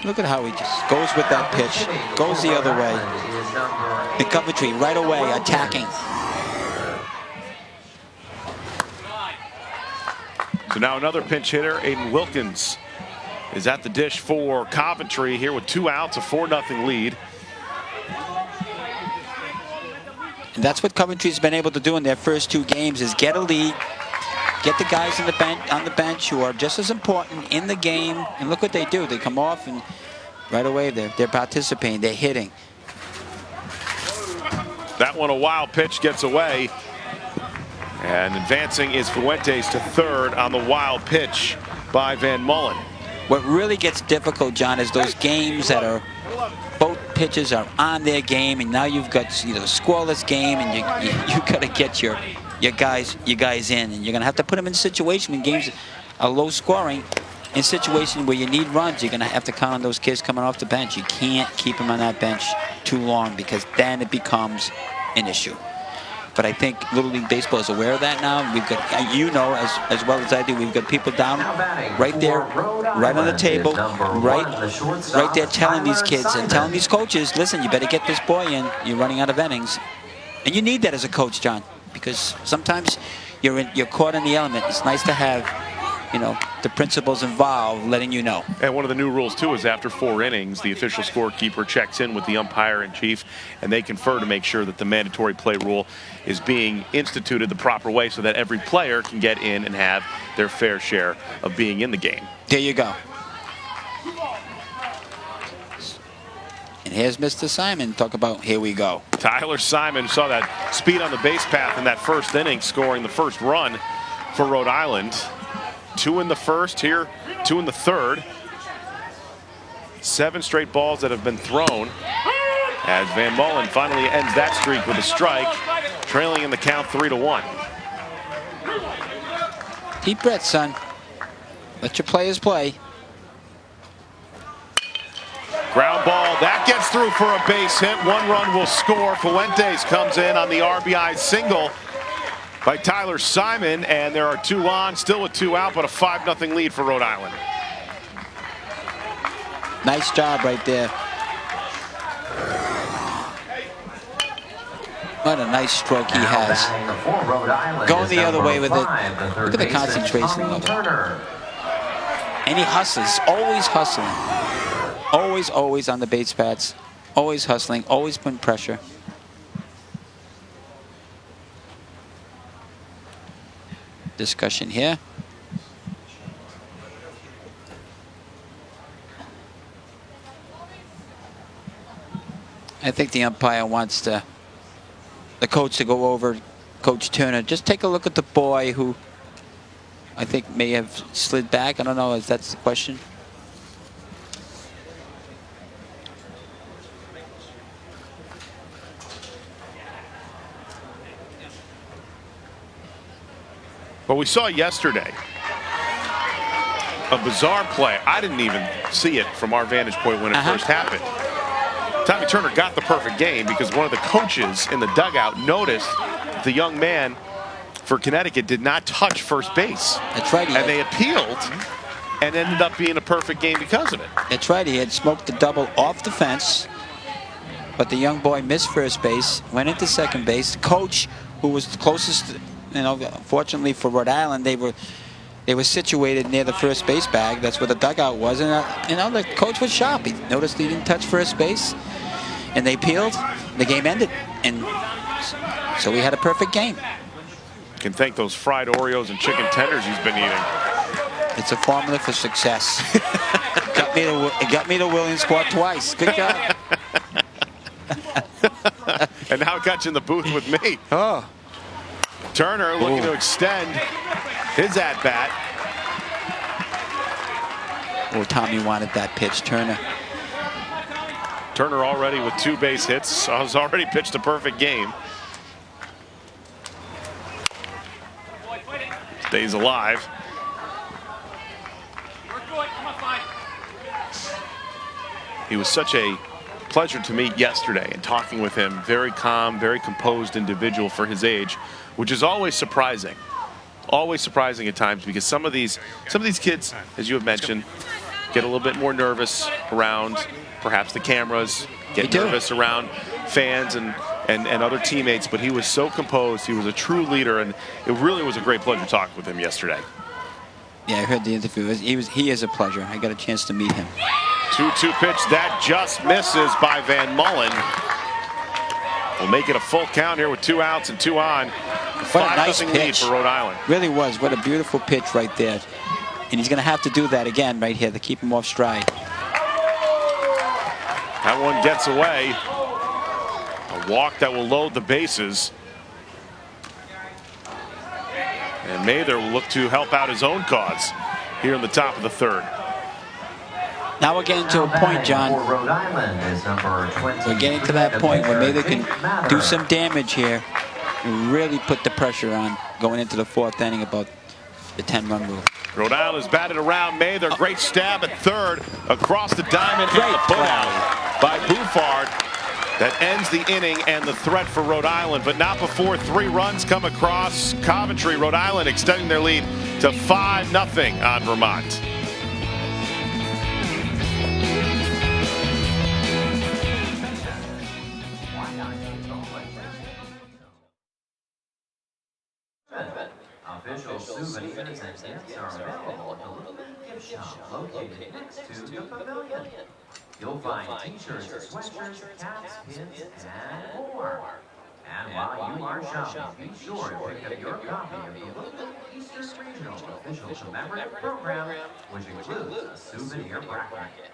Look at how he just goes with that pitch, goes the other way. And Coventry right away attacking. So now another pinch hitter, Aiden Wilkins, is at the dish for Coventry here with 2 outs, a 4-0 lead. And that's what Coventry's been able to do in their first 2 games, is get a lead, get the guys on the bench who are just as important in the game, and look what they do. They come off and right away they're participating, they're hitting. That one, a wild pitch, gets away. And advancing is Fuentes to third on the wild pitch by Van Mullen. What really gets difficult, John, is those games that are both pitchers are on their game, and now you've got a scoreless game, and you got to get your guys in, and you're going to have to put them in a situation when games are low scoring. In situations where you need runs, you're going to have to count on those kids coming off the bench. You can't keep them on that bench too long, because then it becomes an issue. But I think Little League Baseball is aware of that now. We've got, you know, as well as I do, we've got people down right there, right on the table, right there telling these kids and telling these coaches, listen, you better get this boy in. You're running out of innings. And you need that as a coach, John, because sometimes you're caught in the element. It's nice to have, you know, the principals involved letting you know. And one of the new rules, too, is after 4 innings, the official scorekeeper checks in with the umpire-in-chief, and they confer to make sure that the mandatory play rule is being instituted the proper way so that every player can get in and have their fair share of being in the game. There you go. And here's Mr. Simon. Talk about here we go. Tyler Simon saw that speed on the base path in that first inning, scoring the first run for Rhode Island. 2 in the first, here 2 in the third. 7 straight balls that have been thrown as Van Mullen finally ends that streak with a strike, trailing in the count 3-1. Deep breath, son. Let your players play. Ground ball, that gets through for a base hit. 1 run will score. Fuentes comes in on the RBI single by Tyler Simon, and there are 2 on, still with 2 out, but a 5-0 lead for Rhode Island. Nice job right there. What a nice stroke he has. Going the other way with it. Look at the concentration level. And he hustles, always hustling. Always on the base paths. Always hustling, always putting pressure. Discussion here. I think the umpire wants the coach to go over, Coach Turner. Just take a look at the boy who I think may have slid back. I don't know if that's the question. But we saw yesterday a bizarre play. I didn't even see it from our vantage point when it first happened. Tommy Turner got the perfect game because one of the coaches in the dugout noticed the young man for Connecticut did not touch first base. That's right. And they appealed and ended up being a perfect game because of it. That's right. He had smoked the double off the fence, but the young boy missed first base, went into second base. The coach, who was the closest, you know, fortunately for Rhode Island, they were situated near the first base bag. That's where the dugout was, and you know, the coach was sharp. He noticed he didn't touch first base, and they appealed. The game ended, and so we had a perfect game. Can thank those fried Oreos and chicken tenders he's been eating. It's a formula for success. It got me to Williamsport twice. Good job. And now it got you in the booth with me. Oh. Turner looking to extend his at-bat. Oh, Tommy wanted that pitch, Turner. Turner already with 2 base hits. Has already pitched a perfect game. Stays alive. He was such a pleasure to meet yesterday and talking with him. Very calm, very composed individual for his age, which is always surprising. Always surprising at times because some of these kids, as you have mentioned, get a little bit more nervous around perhaps the cameras, get nervous around fans and other teammates, but he was so composed. He was a true leader, and it really was a great pleasure to talk with him yesterday. Yeah, I heard the interview. He is a pleasure. I got a chance to meet him. 2-2 pitch that just misses by Van Mullen. We'll make it a full count here with 2 outs and 2 on. What a nice 5-0 pitch. lead for Rhode Island. Really was. What a beautiful pitch right there. And he's going to have to do that again right here to keep him off stride. That one gets away. A walk that will load the bases. And Mather will look to help out his own cause here in the top of the 3rd. Now we're getting to a point, John. We're getting to that point where Mather can do some damage here and really put the pressure on going into the 4th inning about the 10-run rule. Rhode Island is batted around Mather. Great stab at 3rd across the diamond. And the putout by Bouffard that ends the inning and the threat for Rhode Island, but not before 3 runs come across Coventry. Rhode Island extending their lead to 5-0 on Vermont. Official souvenirs and gifts are available at the Little League Gift Shop located next to the pavilion. You'll find t-shirts, sweatshirts, caps, pins, and more. And while you are shopping, be sure to pick up your copy of the Little League Eastern Regional official commemorative program, which includes a souvenir bracket.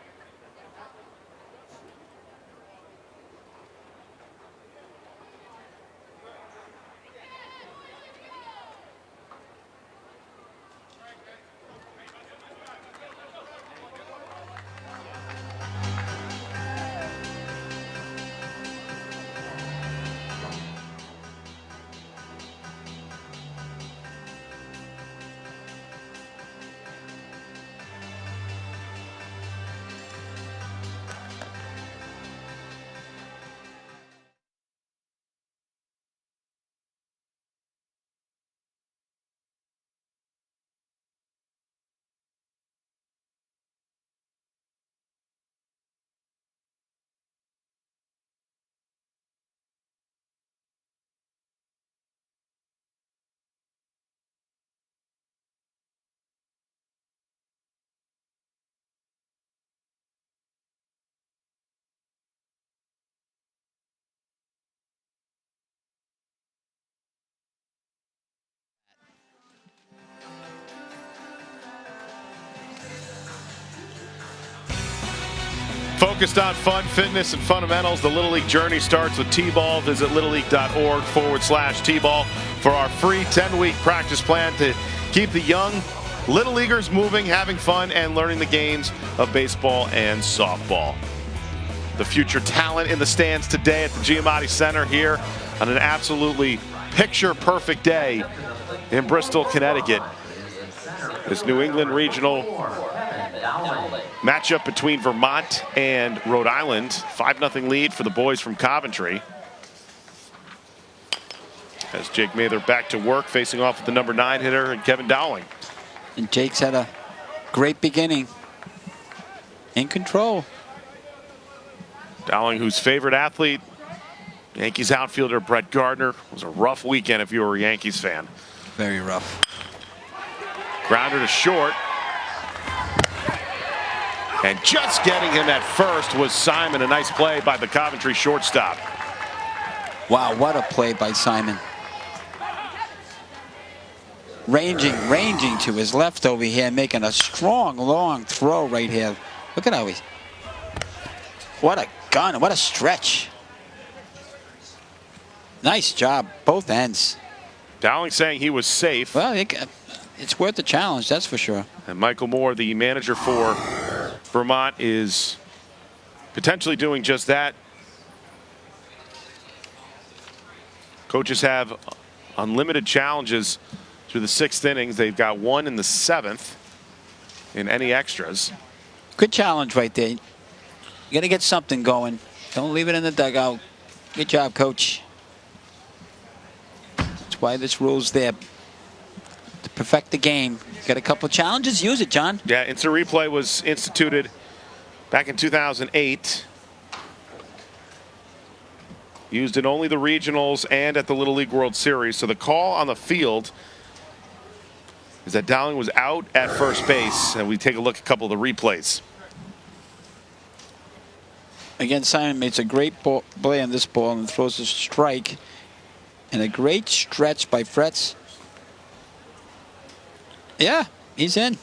Focused on fun, fitness, and fundamentals, the Little League journey starts with T-Ball. Visit littleleague.org/T-Ball for our free 10-week practice plan to keep the young Little Leaguers moving, having fun, and learning the games of baseball and softball. The future talent in the stands today at the Giamatti Center here on an absolutely picture-perfect day in Bristol, Connecticut. This New England regional matchup between Vermont and Rhode Island. 5-0 lead for the boys from Coventry. As Jake Mather back to work, facing off with the number 9 hitter and Kevin Dowling. And Jake's had a great beginning. In control. Dowling, whose favorite athlete, Yankees outfielder Brett Gardner. It was a rough weekend if you were a Yankees fan. Very rough. Grounder to short. And just getting him at first was Simon. A nice play by the Coventry shortstop. Wow, what a play by Simon. Ranging to his left over here, making a strong, long throw right here. Look at how he's... What a gun, what a stretch. Nice job, both ends. Dowling saying he was safe. Well, it's worth the challenge, that's for sure. And Michael Moore, the manager for Vermont, is potentially doing just that. Coaches have unlimited challenges through the 6th innings. They've got 1 in the 7th in any extras. Good challenge right there. You got to get something going. Don't leave it in the dugout. Good job, coach. That's why this rule's there. To perfect the game. Got a couple of challenges, use it, John. Yeah, instant replay was instituted back in 2008. Used in only the regionals and at the Little League World Series. So the call on the field is that Dowling was out at first base. And we take a look at a couple of the replays. Again, Simon makes a great play on this ball and throws a strike. And a great stretch by Fretz. Yeah, he's in.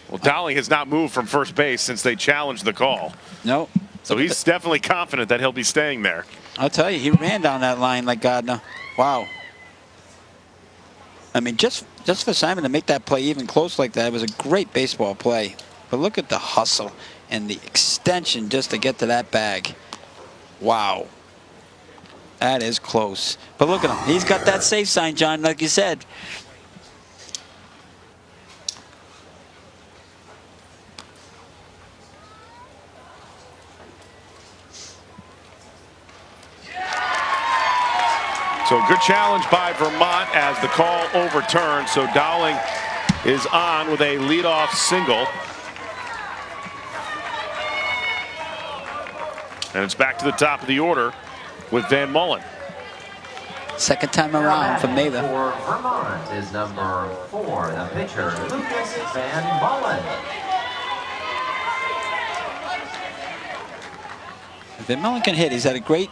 Well, Dowling has not moved from first base since they challenged the call. No. So he's definitely confident that he'll be staying there. I'll tell you, he ran down that line like Gardner. Wow. I mean, just for Simon to make that play even close like that, it was a great baseball play. But look at the hustle and the extension just to get to that bag. Wow. That is close. But look at him. He's got that safe sign, John, like you said. So good challenge by Vermont as the call overturned. So Dowling is on with a leadoff single. And it's back to the top of the order with Van Mullen. Second time around for Mather. For Vermont is number 4, the pitcher, Lucas Van Mullen. Van Mullen can hit. He's had a great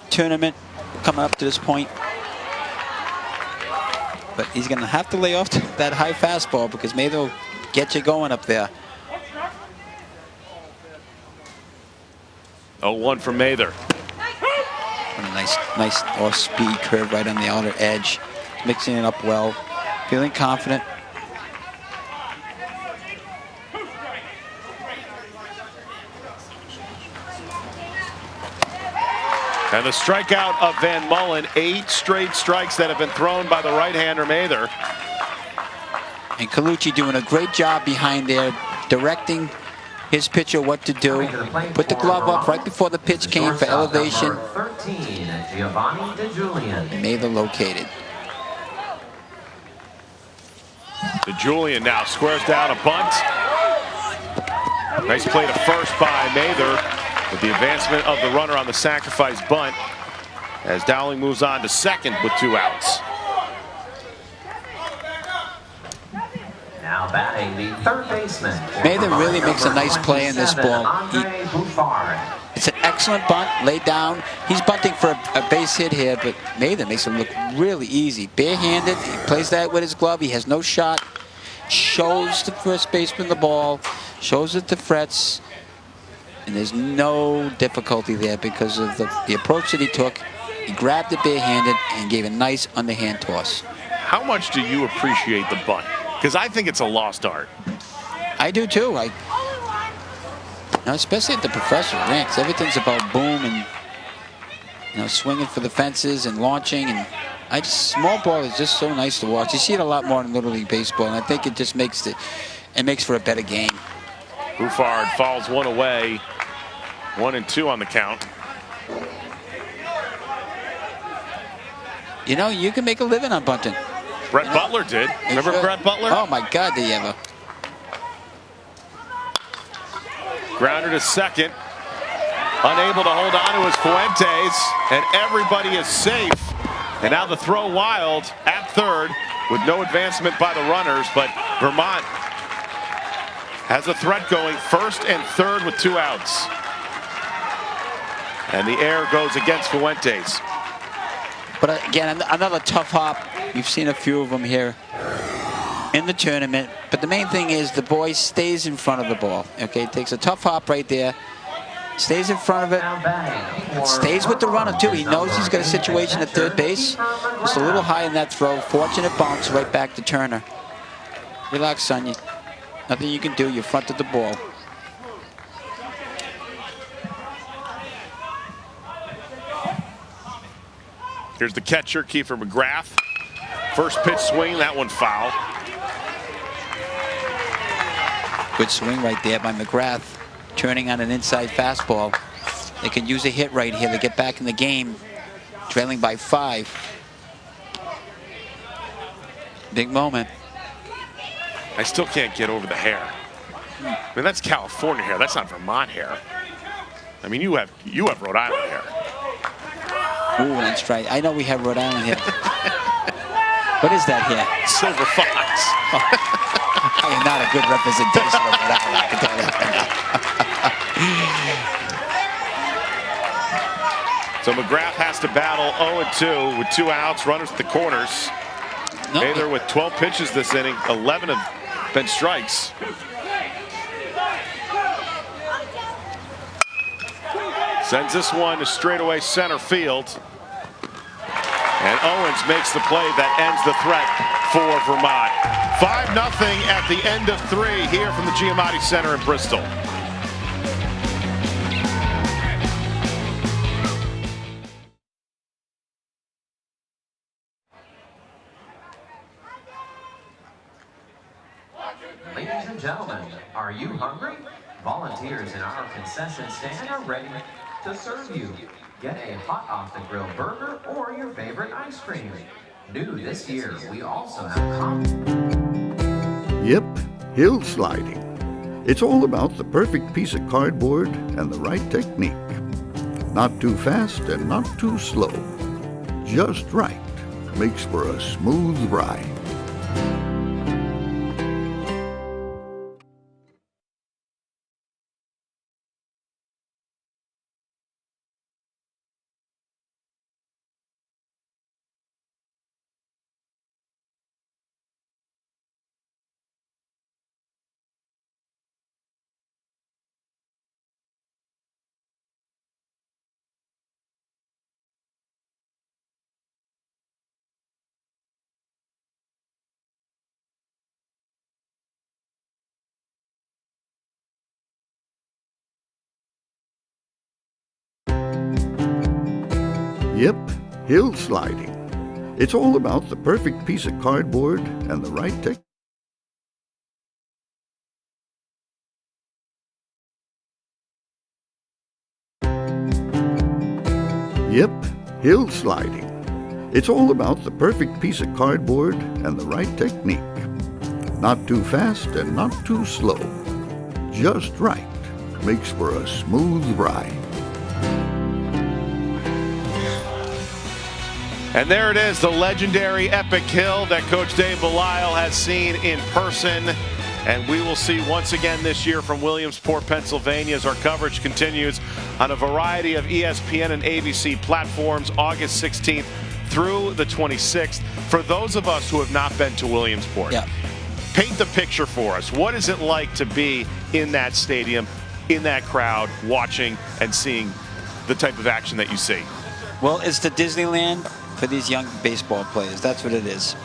tournament coming up to this point. But he's going to have to lay off that high fastball because Mather will get you going up there. 0-1 from Mather. And a nice off-speed curve right on the outer edge. Mixing it up well. Feeling confident. And the strikeout of Van Mullen. 8 straight strikes that have been thrown by the right-hander Mather. And Colucci doing a great job behind there, directing his pitcher what to do. Put the glove up right before the pitch came for elevation. 13, Giovanni DeJulian. Mather located. DeJulian now squares down a bunt. Nice play to first by Mather with the advancement of the runner on the sacrifice bunt as Dowling moves on to second with 2 outs. Now batting the third baseman. Mather really makes a nice play in this ball. It's an excellent bunt, laid down. He's bunting for a base hit here, but Mather makes him look really easy. Barehanded, he plays that with his glove. He has no shot. Shows the first baseman the ball, shows it to Fretz, and there's no difficulty there because of the approach that he took. He grabbed it barehanded and gave a nice underhand toss. how much do you appreciate the bunt? Because I think it's a lost art. I do too. Especially at the professional ranks, everything's about boom and swinging for the fences and launching, and small ball is just so nice to watch. You see it a lot more in Little League baseball, and I think it just makes for a better game. Bouffard fouls one away. 1-2 on the count. You can make a living on bunting. Brett Butler did. Remember Brett Butler? Oh my God, did he ever? Grounder to second. Unable to hold on to his Fuentes, and everybody is safe. And now the throw wild at third with no advancement by the runners, but Vermont has a threat going first and third with 2 outs. And the air goes against Fuentes. But again, another tough hop. You've seen a few of them here in the tournament. But the main thing is the boy stays in front of the ball. Okay, takes a tough hop right there. Stays in front of it. Stays with the runner, too. He knows he's got a situation at third base. Just a little high in that throw. Fortunate bounce right back to Turner. Relax, Sonia. Nothing you can do. You fronted the ball. Here's the catcher, Kiefer McGrath. First pitch swing, that one foul. Good swing right there by McGrath. Turning on an inside fastball. They can use a hit right here to get back in the game. Trailing by 5. Big moment. I still can't get over the hair. I mean, that's California hair. That's not Vermont hair. I mean, you have Rhode Island hair. Ooh, that's right. I know we have Rhode Island here. What is that here? Silver fox. I am not a good representation of Rhode Island, I can tell you that now. So McGrath has to battle 0-2 with 2 outs, runners at the corners. Mather with 12 pitches this inning, 11 have been strikes. Sends this one to straightaway center field. And Owens makes the play that ends the threat for Vermont. 5-0 at the end of 3 here from the Giamatti Center in Bristol. Ladies and gentlemen, are you hungry? Volunteers in our concession stand are ready to serve you. Get a hot off the grill burger or your favorite ice cream. New this year, we also have Yep, hill sliding. It's all about the perfect piece of cardboard and the right technique. Not too fast and not too slow. Just right makes for a smooth ride. Yep, hill sliding. It's all about the perfect piece of cardboard and the right technique. Yep, hill sliding. It's all about the perfect piece of cardboard and the right technique. Not too fast and not too slow. Just right makes for a smooth ride. And there it is, the legendary epic hill that Coach Dave Belisle has seen in person. And we will see once again this year from Williamsport, Pennsylvania, as our coverage continues on a variety of ESPN and ABC platforms, August 16th through the 26th. For those of us who have not been to Williamsport, paint the picture for us. What is it like to be in that stadium, in that crowd, watching and seeing the type of action that you see? Well, it's the Disneyland for these young baseball players. That's what it is.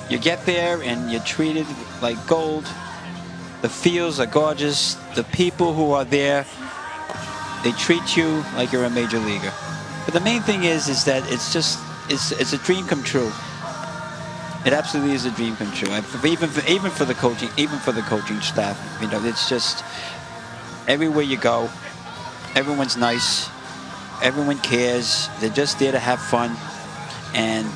You get there and you're treated like gold. The fields are gorgeous. The people who are there, they treat you like you're a major leaguer. But the main thing is that it's a dream come true. It absolutely is a dream come true. Even for the coaching staff, you know, it's just everywhere you go, everyone's nice, everyone cares. They're just there to have fun, and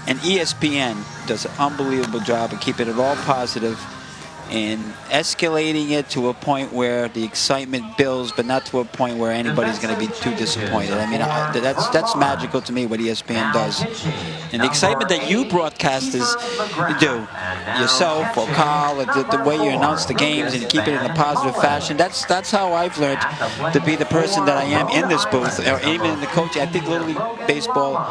ESPN does an unbelievable job of keeping it all positive and escalating it to a point where the excitement builds, but not to a point where anybody's going to be too disappointed. I mean, that's magical to me what ESPN does. And the excitement that you broadcasters do, yourself or Carl, the way you announce the games and you keep it in a positive fashion, that's how I've learned to be the person that I am in this booth, or even in the coaching. I think Little League Baseball,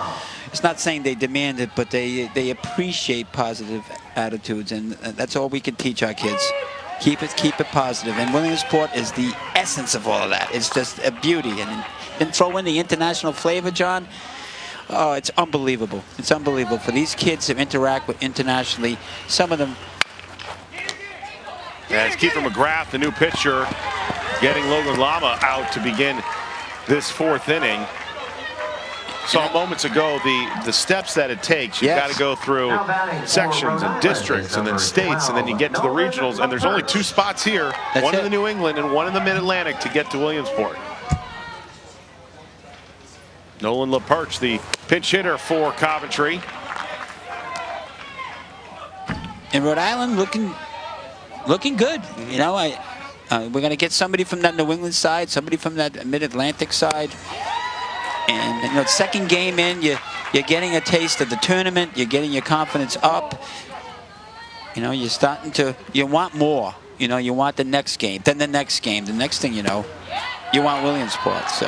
it's not saying they demand it, but they appreciate positive attitudes, and that's all we can teach our kids. Keep it positive. And Williamsport is the essence of all of that. It's just a beauty. And then throw in the international flavor, John. Oh, it's unbelievable. It's unbelievable for these kids to interact with internationally. Some of them. As Kiefer McGrath, the new pitcher, getting Logan Lama out to begin this fourth inning. Saw moments ago the steps that it takes. You've got to go through sections and districts and then states, and then you get to the regionals, and there's only 2 spots here, one in the New England and one in the Mid-Atlantic to get to Williamsport. Nolan LaPerche, the pinch hitter for Coventry. And Rhode Island looking good. You know, we're going to get somebody from that New England side, somebody from that Mid-Atlantic side. And you know, second game in, you're getting a taste of the tournament. You're getting your confidence up. You know, you're starting to, you want more. You know, you want the next game, then the next game. The next thing you know, you want Williamsport. So.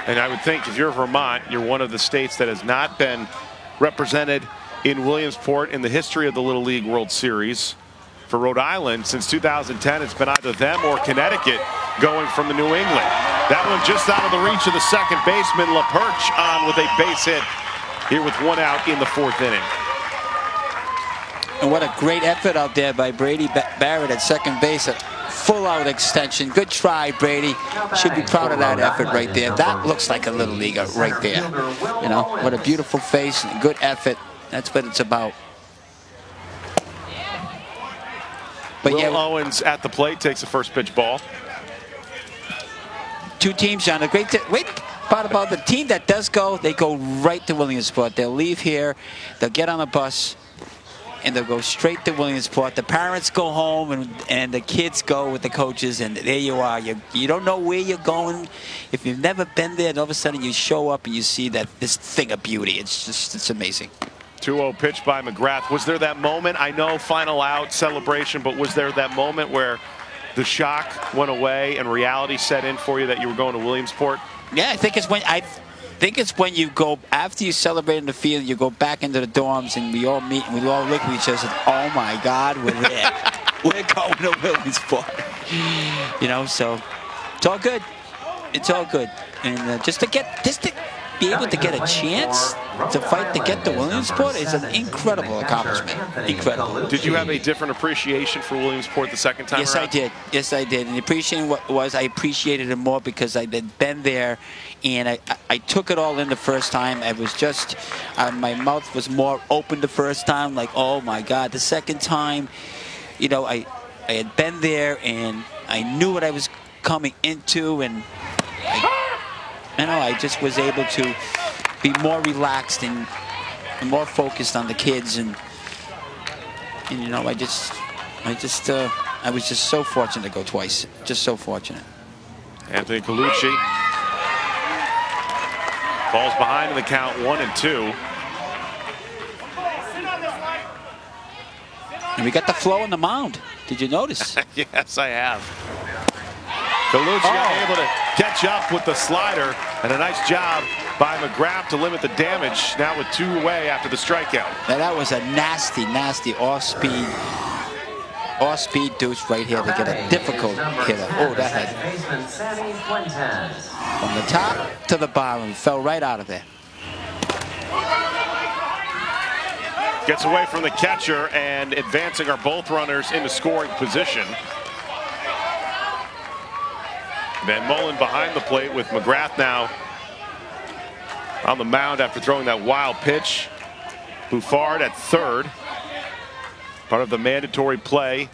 And I would think if you're Vermont, you're one of the states that has not been represented in Williamsport in the history of the Little League World Series. For Rhode Island, since 2010, it's been either them or Connecticut going from the New England. That one just out of the reach of the second baseman. LaPerche on with a base hit here with 1 out in the 4th inning. And what a great effort out there by Brady Barrett at second base. A full-out extension. Good try, Brady. Should be proud of that effort right there. That looks like a little leaguer right there. You know, what a beautiful face and good effort. That's what it's about. But Will Owens at the plate takes the first pitch ball. 2 teams, John. The great part about the team that does go, they go right to Williamsport. They'll leave here, they'll get on a bus, and they'll go straight to Williamsport. The parents go home, and the kids go with the coaches, and there you are. You don't know where you're going. If you've never been there, and all of a sudden you show up and you see this thing of beauty. It's amazing. 2-0 pitch by McGrath. Was there that moment? I know final out celebration, but was there that moment where the shock went away and reality set in for you that you were going to Williamsport? Yeah, I think it's when you go after you celebrate in the field, you go back into the dorms and we all meet and we all look at each other and say, "Oh my God, we're there. We're going to Williamsport." You know, so it's all good. It's all good, and just to be able to get a chance to fight to get to Williamsport is an incredible accomplishment. Incredible. Did you have a different appreciation for Williamsport the second time Yes, around? I did. Yes, I did. And appreciating what was, I appreciated it more because I'd been there, and I took it all in the first time. I was just, my mouth was more open the first time, like, oh my God. The second time, you know, I had been there, and I knew what I was coming into, and I just was able to be more relaxed and more focused on the kids, and you know, I was just so fortunate to go twice. Just so fortunate. Anthony Colucci falls behind in the count 1-2. And we got the flow on the mound. Did you notice? Yes, I have. Colucci able to catch up with the slider, and a nice job by McGrath to limit the damage. Now with 2 away after the strikeout. Now that was a nasty off-speed deuce right here to get a difficult hitter. Oh, that had from the top to the bottom, fell right out of there. Gets away from the catcher, and advancing are both runners into scoring position. Van Mullen behind the plate with McGrath now on the mound after throwing that wild pitch. Buffard at third. Part of the mandatory play.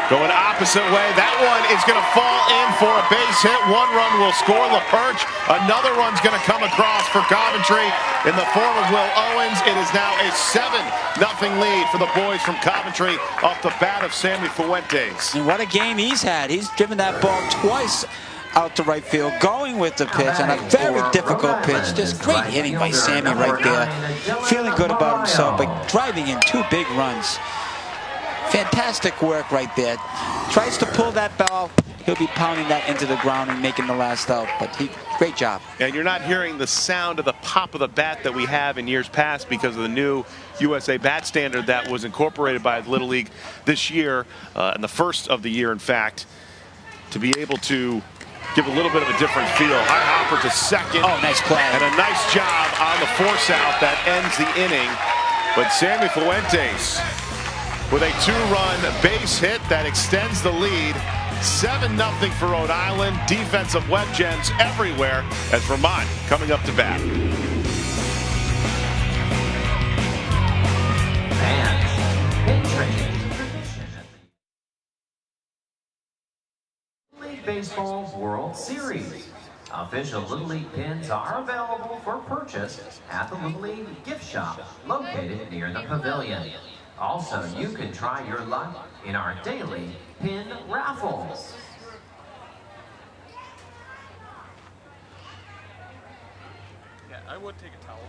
Going opposite way. That one is going to fall in for a base hit. One run will score. LaPerche. Another run's going to come across for Coventry in the form of Will Owens. It is now a 7-0 lead for the boys from Coventry off the bat of Sammy Fuentes. And what a game he's had. He's driven that ball twice out to right field, going with the pitch on a very difficult pitch. Just great hitting by Sammy right there. Feeling good about himself, but driving in 2 big runs. Fantastic work right there. Tries to pull that ball. He'll be pounding that into the ground and making the last out, but great job. And you're not hearing the sound of the pop of the bat that we have in years past because of the new USA bat standard that was incorporated by Little League this year, and the first of the year, in fact, to be able to give a little bit of a different feel. High hopper to second. Oh, nice play. And a nice job on the force out that ends the inning. But Sammy Fuentes with a 2-run base hit that extends the lead. 7-0 for Rhode Island. Defensive web gems everywhere as Vermont coming up to bat. And pin trading tradition at the Little League Baseball World Series. Official Little League pins are available for purchase at the Little League gift shop located near the pavilion. Also, you can try your luck in our daily pin raffles. Yeah, I would take a towel.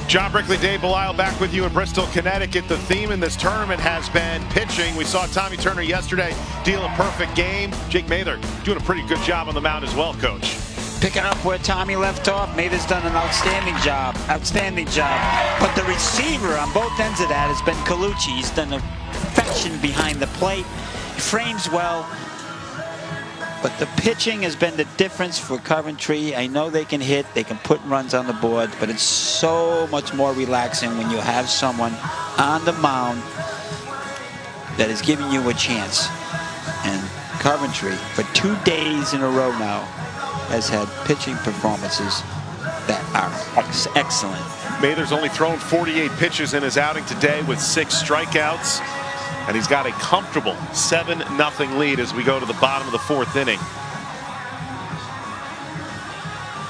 John Brickley, Dave Belisle back with you in Bristol, Connecticut. The theme in this tournament has been pitching. We saw Tommy Turner yesterday deal a perfect game. Jake Mather doing a pretty good job on the mound as well, Coach. Picking up where Tommy left off. Mather's done an outstanding job. Outstanding job. But the receiver on both ends of that has been Colucci. He's done a perfection behind the plate. He frames well. But the pitching has been the difference for Coventry. I know they can hit, they can put runs on the board, but it's so much more relaxing when you have someone on the mound that is giving you a chance. And Coventry, for 2 days in a row now, has had pitching performances that are excellent. Mather's only thrown 48 pitches in his outing today with 6 strikeouts. And he's got a comfortable 7-0 lead as we go to the bottom of the 4th inning.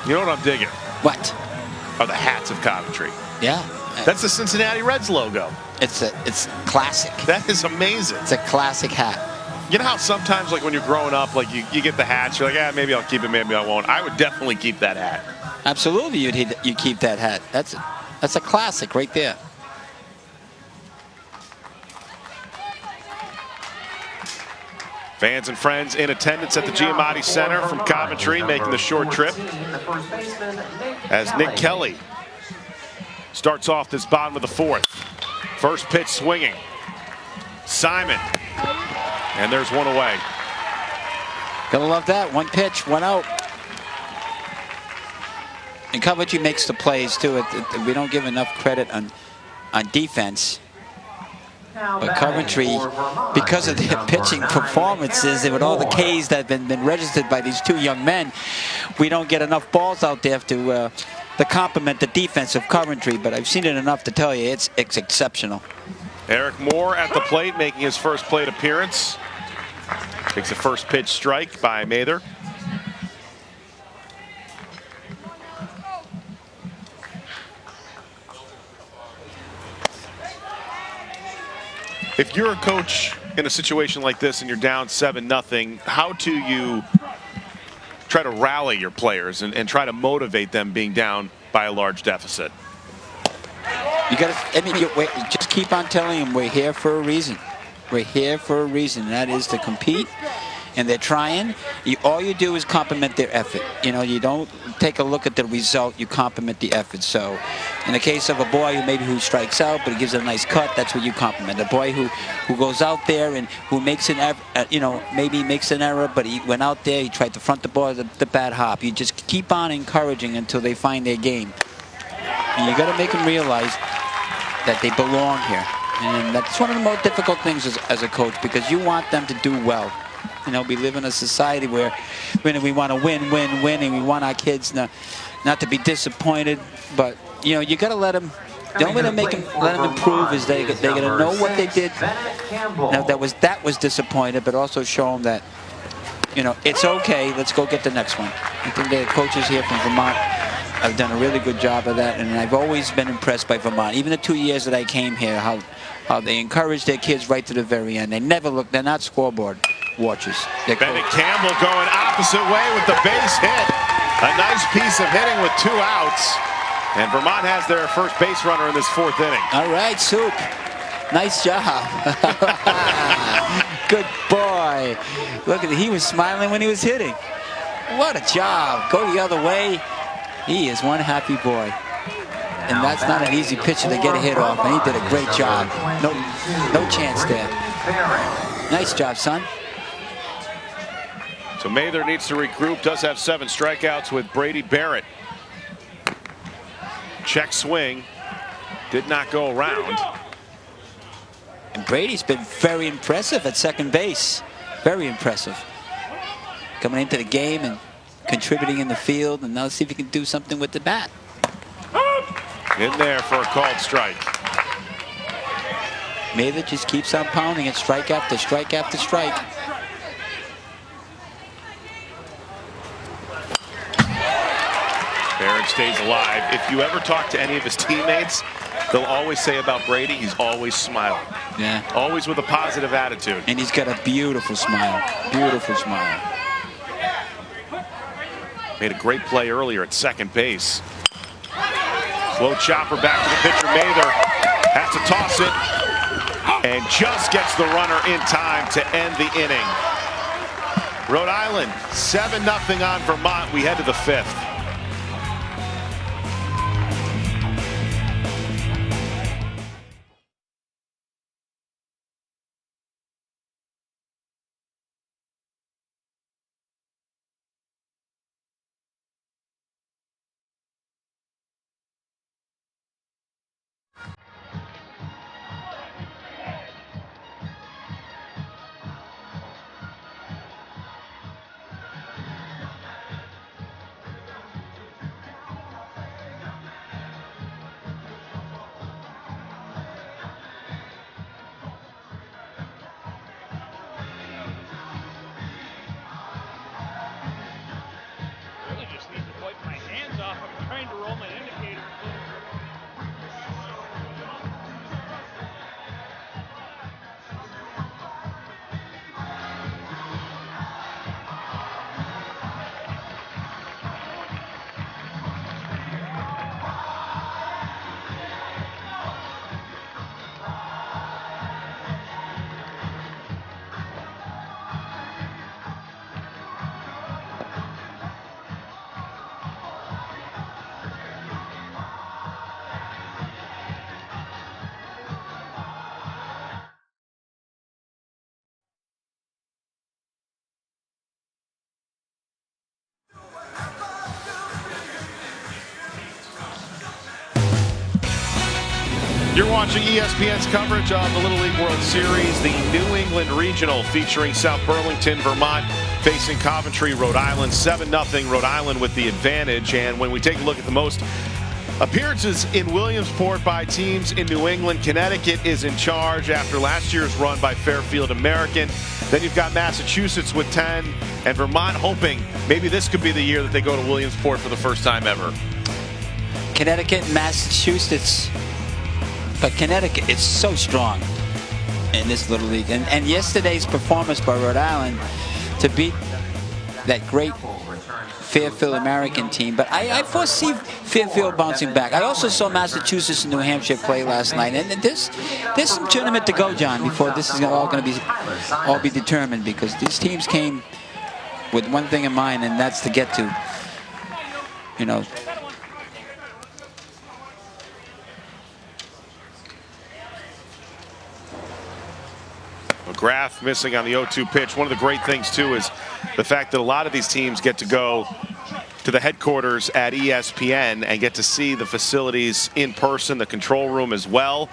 You know what I'm digging? What? Are the hats of Coventry. Yeah. That's the Cincinnati Reds logo. It's classic. That is amazing. It's a classic hat. You know how sometimes, like when you're growing up, like you get the hats, you're like, yeah, maybe I'll keep it, maybe I won't. I would definitely keep that hat. Absolutely, you keep that hat. That's a classic right there. Fans and friends in attendance at the Giamatti Center from Coventry making the short trip as Nick Kelly starts off this bottom of the 4th. First pitch swinging. Simon. And there's one away. Gonna love that. One pitch, one out. And Coventry makes the plays too. We don't give enough credit on defense. But Coventry, because of their pitching performances and with all the Ks that have been registered by these two young men, we don't get enough balls out there to complement the defense of Coventry. But I've seen it enough to tell you it's exceptional. Eric Moore at the plate, making his first plate appearance. Takes a first pitch strike by Mather. If you're a coach in a situation like this and you're down 7-0, how do you try to rally your players and try to motivate them being down by a large deficit? You got to, I mean, just keep on telling them we're here for a reason. We're here for a reason, and that is to compete. And they're trying. All you do is compliment their effort. You know, you don't take a look at the result. You compliment the effort. So, in the case of a boy who strikes out, but he gives a nice cut, that's what you compliment. A boy who goes out there and who makes an error, maybe makes an error, but he went out there, he tried to front the ball, the bad hop. You just keep on encouraging until they find their game. And you got to make them realize that they belong here. And that's one of the more difficult things as a coach, because you want them to do well. You know, we live in a society where we want to win, and we want our kids not to be disappointed. But you know, you got to let them. The only way to let them improve is they got to know what they did. Now that was disappointed, but also show them that, you know, it's okay. Let's go get the next one. I think the coaches here from Vermont have done a really good job of that, and I've always been impressed by Vermont. Even the 2 years that I came here, how they encourage their kids right to the very end. They never look. They're not scoreboard watchers. Bennett Campbell going opposite way with the base hit. A nice piece of hitting with 2 outs. And Vermont has their first base runner in this 4th inning. All right, Soup. Nice job. Good boy. Look at it. He was smiling when he was hitting. What a job. Go the other way. He is one happy boy. And that's not an easy pitcher to get a hit off. And he did a great job. No chance there. Nice job, son. So Mather needs to regroup. Does have 7 strikeouts with Brady Barrett. Check swing. Did not go around. And Brady's been very impressive at second base. Very impressive. Coming into the game and contributing in the field. And now let's see if he can do something with the bat. In there for a called strike. Mather just keeps on pounding it, strike after strike after strike. Barrett stays alive. If you ever talk to any of his teammates, they'll always say about Brady, he's always smiling. Yeah. Always with a positive attitude. And he's got a beautiful smile. Beautiful smile. Made a great play earlier at second base. Slow chopper back to the pitcher. Mather has to toss it and just gets the runner in time to end the inning. Rhode Island 7-0 on Vermont. We head to the 5th. You're watching ESPN's coverage of the Little League World Series, the New England Regional featuring South Burlington, Vermont, facing Coventry, Rhode Island. 7-0 Rhode Island with the advantage. And when we take a look at the most appearances in Williamsport by teams in New England, Connecticut is in charge after last year's run by Fairfield American. Then you've got Massachusetts with 10, and Vermont hoping maybe this could be the year that they go to Williamsport for the first time ever. Connecticut and Massachusetts. But Connecticut is so strong in this Little League. And yesterday's performance by Rhode Island to beat that great Fairfield American team. But I foresee Fairfield bouncing back. I also saw Massachusetts and New Hampshire play last night. And there's some tournament to go, John, before this is all going to be determined, because these teams came with one thing in mind, and that's to get to, you know, McGrath missing on the 0-2 pitch. One of the great things, too, is the fact that a lot of these teams get to go to the headquarters at ESPN and get to see the facilities in person, the control room as well,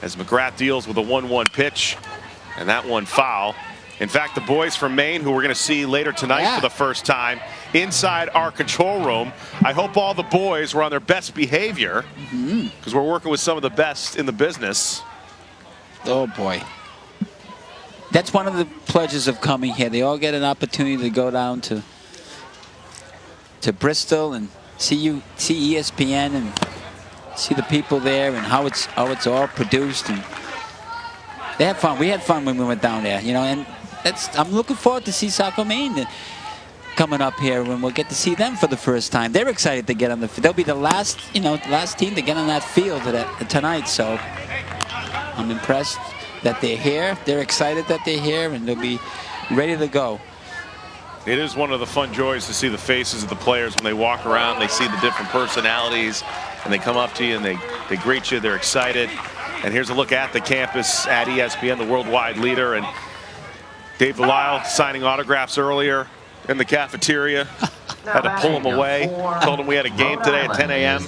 as McGrath deals with a 1-1 pitch, and that one foul. In fact, the boys from Maine, who we're going to see later tonight for the first time inside our control room, I hope all the boys were on their best behavior, because we're working with some of the best in the business. Oh, boy. That's one of the pleasures of coming here. They all get an opportunity to go down to Bristol and see ESPN and see the people there and how it's all produced, and they have fun. We had fun when we went down there, you know. And I'm looking forward to see Saco Maine coming up here when we'll get to see them for the first time. They're excited to get on the field. They'll be the last team to get on that field tonight. So I'm impressed that they're here. They're excited that they're here, and they'll be ready to go. It is one of the fun joys to see the faces of the players when they walk around. They see the different personalities, and they come up to you and they greet you. They're excited. And here's a look at the campus at ESPN, the worldwide leader. And Dave Delisle signing autographs earlier in the cafeteria. Had to pull him away. Told him we had a game today at 10 a.m.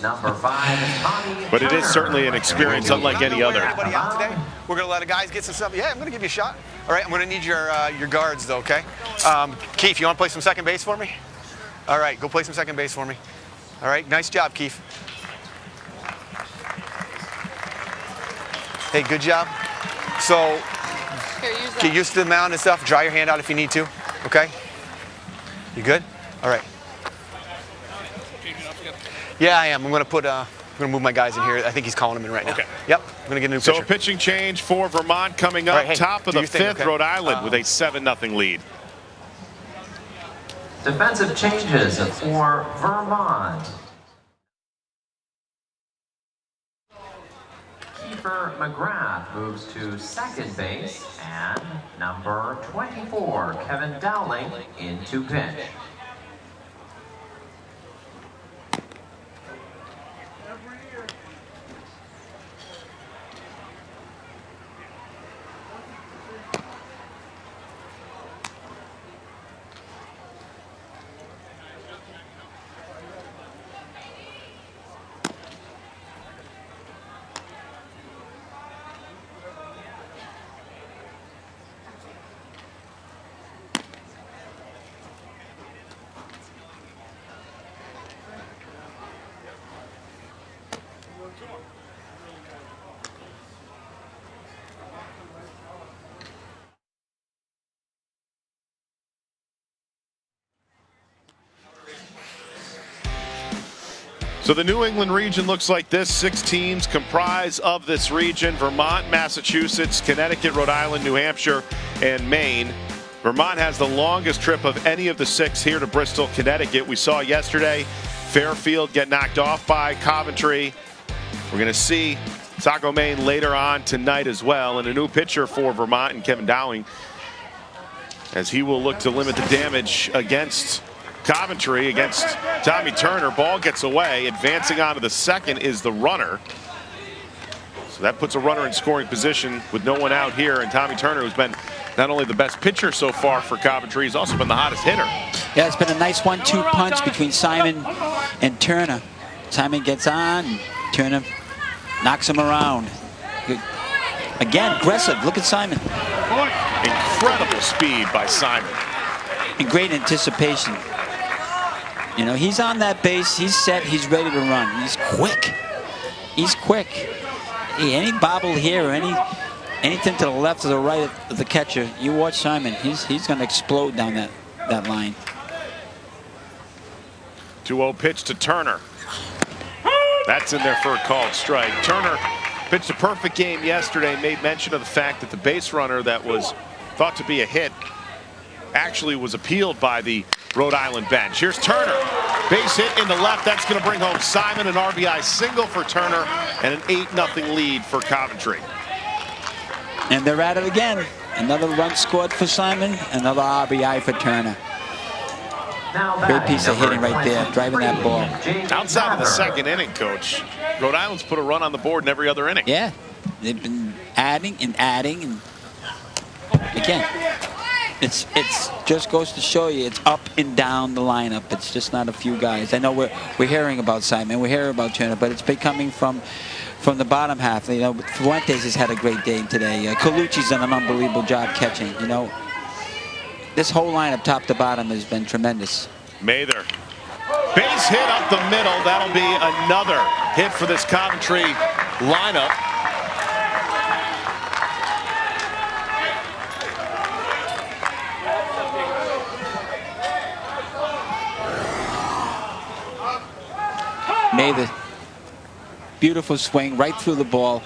But it is certainly an experience unlike any other. Anybody out today? We're going to let the guys get some stuff. Yeah, I'm going to give you a shot. All right, I'm going to need your guards, though, okay? Keith, you want to play some second base for me? All right, go play some second base for me. All right, nice job, Keith. Hey, good job. So, get used to the mound and stuff. Dry your hand out if you need to, okay? You good? All right. Yeah, I am. I'm going to move my guys in here. I think he's calling them in right now. Okay. Yep. I'm going to get a new pitcher. So a pitching change for Vermont coming up. Right, hey, top of the fifth, okay. Rhode Island with a 7-0 lead. Defensive changes for Vermont. Keeper McGrath moves to second base, and number 24, Kevin Dowling, into pitch. So the New England region looks like this. 6 teams comprise of this region: Vermont, Massachusetts, Connecticut, Rhode Island, New Hampshire, and Maine. Vermont has the longest trip of any of the 6 here to Bristol, Connecticut. We saw yesterday Fairfield get knocked off by Coventry. We're going to see Saco Maine later on tonight as well. And a new pitcher for Vermont, and Kevin Dowling, as he will look to limit the damage against Coventry, against Tommy Turner. Ball gets away. Advancing on to the second is the runner. So that puts a runner in scoring position with no one out here. And Tommy Turner, who's been not only the best pitcher so far for Coventry, he's also been the hottest hitter. Yeah, it's been a nice 1-2 punch between Simon and Turner. Simon gets on, and Turner knocks him around. Again, aggressive. Look at Simon. Incredible speed by Simon. And great anticipation. You know, he's on that base. He's set. He's ready to run. He's quick. He's quick. Hey, any bobble here or anything to the left or the right of the catcher, you watch Simon. He's going to explode down that line. 2-0 pitch to Turner. That's in there for a called strike. Turner pitched a perfect game yesterday, made mention of the fact that the base runner that was thought to be a hit actually was appealed by the Rhode Island bench. Here's Turner. Base hit in the left. That's going to bring home Simon, an RBI single for Turner, and an 8-0 lead for Coventry. And they're at it again. Another run scored for Simon, another RBI for Turner. Great piece of hitting right there, driving that ball. Outside of the second inning, Coach, Rhode Island's put a run on the board in every other inning. Yeah, they've been adding and adding, and again, it's just goes to show you it's up and down the lineup. It's just not a few guys. I know we're hearing about Simon, we're hearing about Turner, but it's been coming from the bottom half. You know, Fuentes has had a great day today. Colucci's done an unbelievable job catching. You know, this whole lineup, top to bottom, has been tremendous. Mather, base hit up the middle. That'll be another hit for this Coventry lineup. Mather, beautiful swing right through the ball,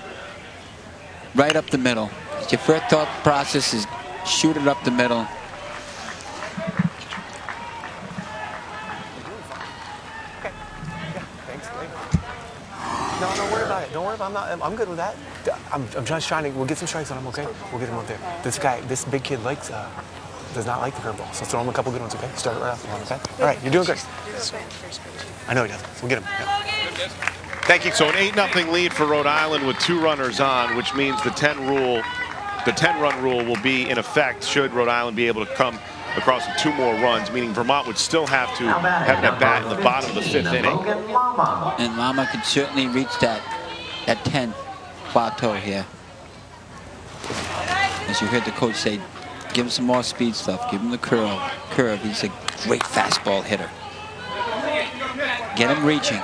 right up the middle. Your first thought process is shoot it up the middle. No, don't worry about it. Don't worry about it. I'm good with that. I'm just trying to. We'll get some strikes on him, okay? We'll get him up there. This big kid does not like the curveball. So throw him a couple good ones, okay? Start it right off the one, okay? All right, you're doing good. I know he doesn't. We'll get him. Yeah. Thank you. So an 8-0 lead for Rhode Island with 2 runners on, which means the 10-run rule will be in effect should Rhode Island be able to come across with 2 more runs, meaning Vermont would still have to have that bat in the bottom of the 5th inning. And Lama could certainly reach that 10 plateau here. As you heard the coach say, give him some more speed stuff. Give him the curve. He's a great fastball hitter. Get him reaching.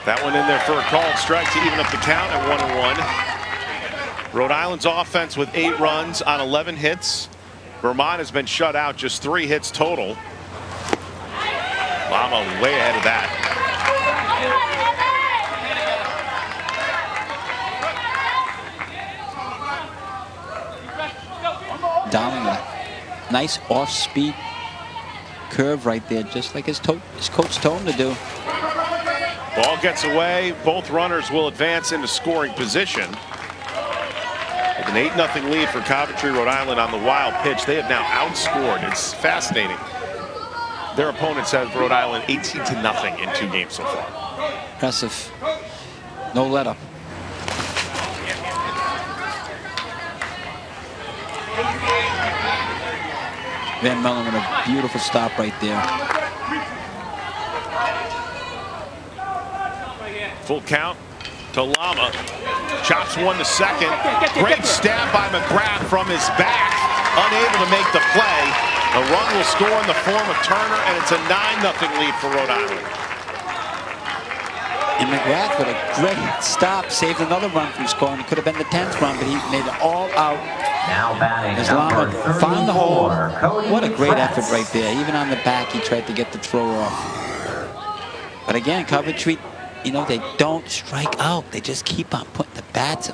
That one in there for a called strike to even up the count at 1-1. Rhode Island's offense with 8 runs on 11 hits. Vermont has been shut out, just 3 hits total. Lama way ahead of that. Dowling, a nice off-speed curve right there, just like his coach told him to do. Ball gets away. Both runners will advance into scoring position. With an 8-0 lead for Coventry, Rhode Island on the wild pitch. They have now outscored. It's fascinating. Their opponents have Rhode Island 18-0 in 2 games so far. Impressive. No let up. Van Mellen with a beautiful stop right there. Full count to Lama. Chops one to second. Great stab by McGrath from his back. Unable to make the play. The run will score in the form of Turner, and it's a 9-0 lead for Rhode Island. And McGrath with a great stop saved another run from scoring. It could have been the 10th run, but he made it all out. Now batting As Lama number found the hole. 34, Cody What a great Fretz. effort right there. Even on the back, he tried to get the throw off. But again, Coventry, you know, they don't strike out. They just keep on putting the bats,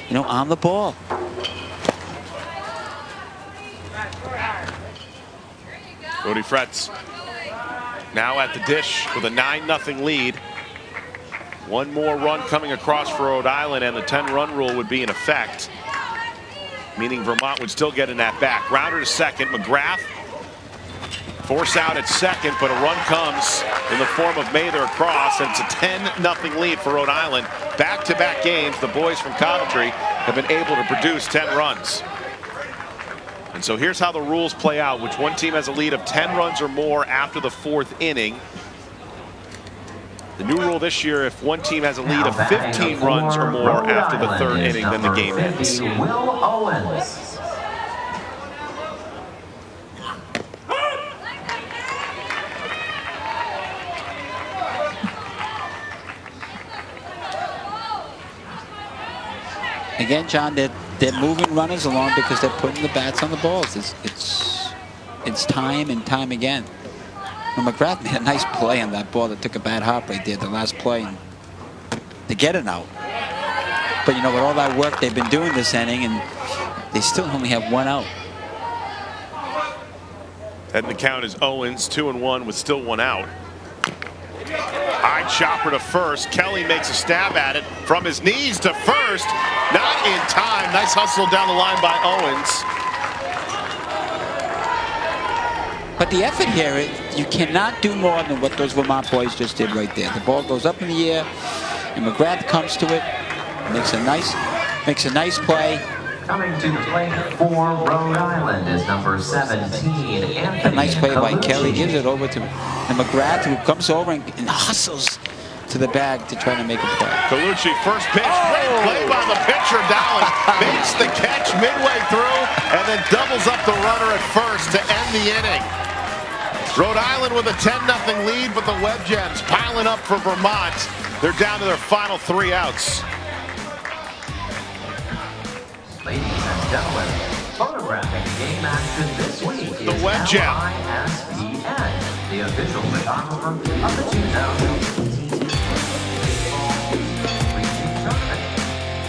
you know, on the ball. Cody Fretz now at the dish with a 9-0 lead. One more run coming across for Rhode Island, and the 10-run rule would be in effect, meaning Vermont would still get an at-bat. Grounder to second. McGrath force out at second, but a run comes in the form of Mather across, and it's a 10-0 lead for Rhode Island. Back-to-back games, the boys from Coventry have been able to produce 10 runs. And so here's how the rules play out, which one team has a lead of 10 runs or more after the 4th inning. The new rule this year, if one team has a lead of 15 runs or more after the third inning, then the game ends. Will Owens. Again, John, they're moving runners along because they're putting the bats on the balls. It's time and time again. And McGrath made a nice play on that ball that took a bad hop right there, the last play, and to get it out. But you know, with all that work they've been doing this inning, and they still only have one out. And the count is Owens, 2-1 with still one out. High chopper to first. Kelly makes a stab at it from his knees to first. Not in time. Nice hustle down the line by Owens. But the effort here, you cannot do more than what those Vermont boys just did right there. The ball goes up in the air, and McGrath comes to it, makes a nice play. Coming to the plate for Rhode Island is number 17, Anthony. A nice play by Coventry. Kelly, gives it over to McGrath, who comes over and hustles to the bag to try to make a play. Colucci, first pitch, great play by the pitcher. Dowling makes the catch midway through and then doubles up the runner at first to end the inning. Rhode Island with a 10-0 lead, but the Web Gems piling up for Vermont. They're down to their final 3 outs. Ladies and gentlemen, photographing game action this week The is Web Gem. LISPN, the official photographer of the 2018 Baseball Region Tournament.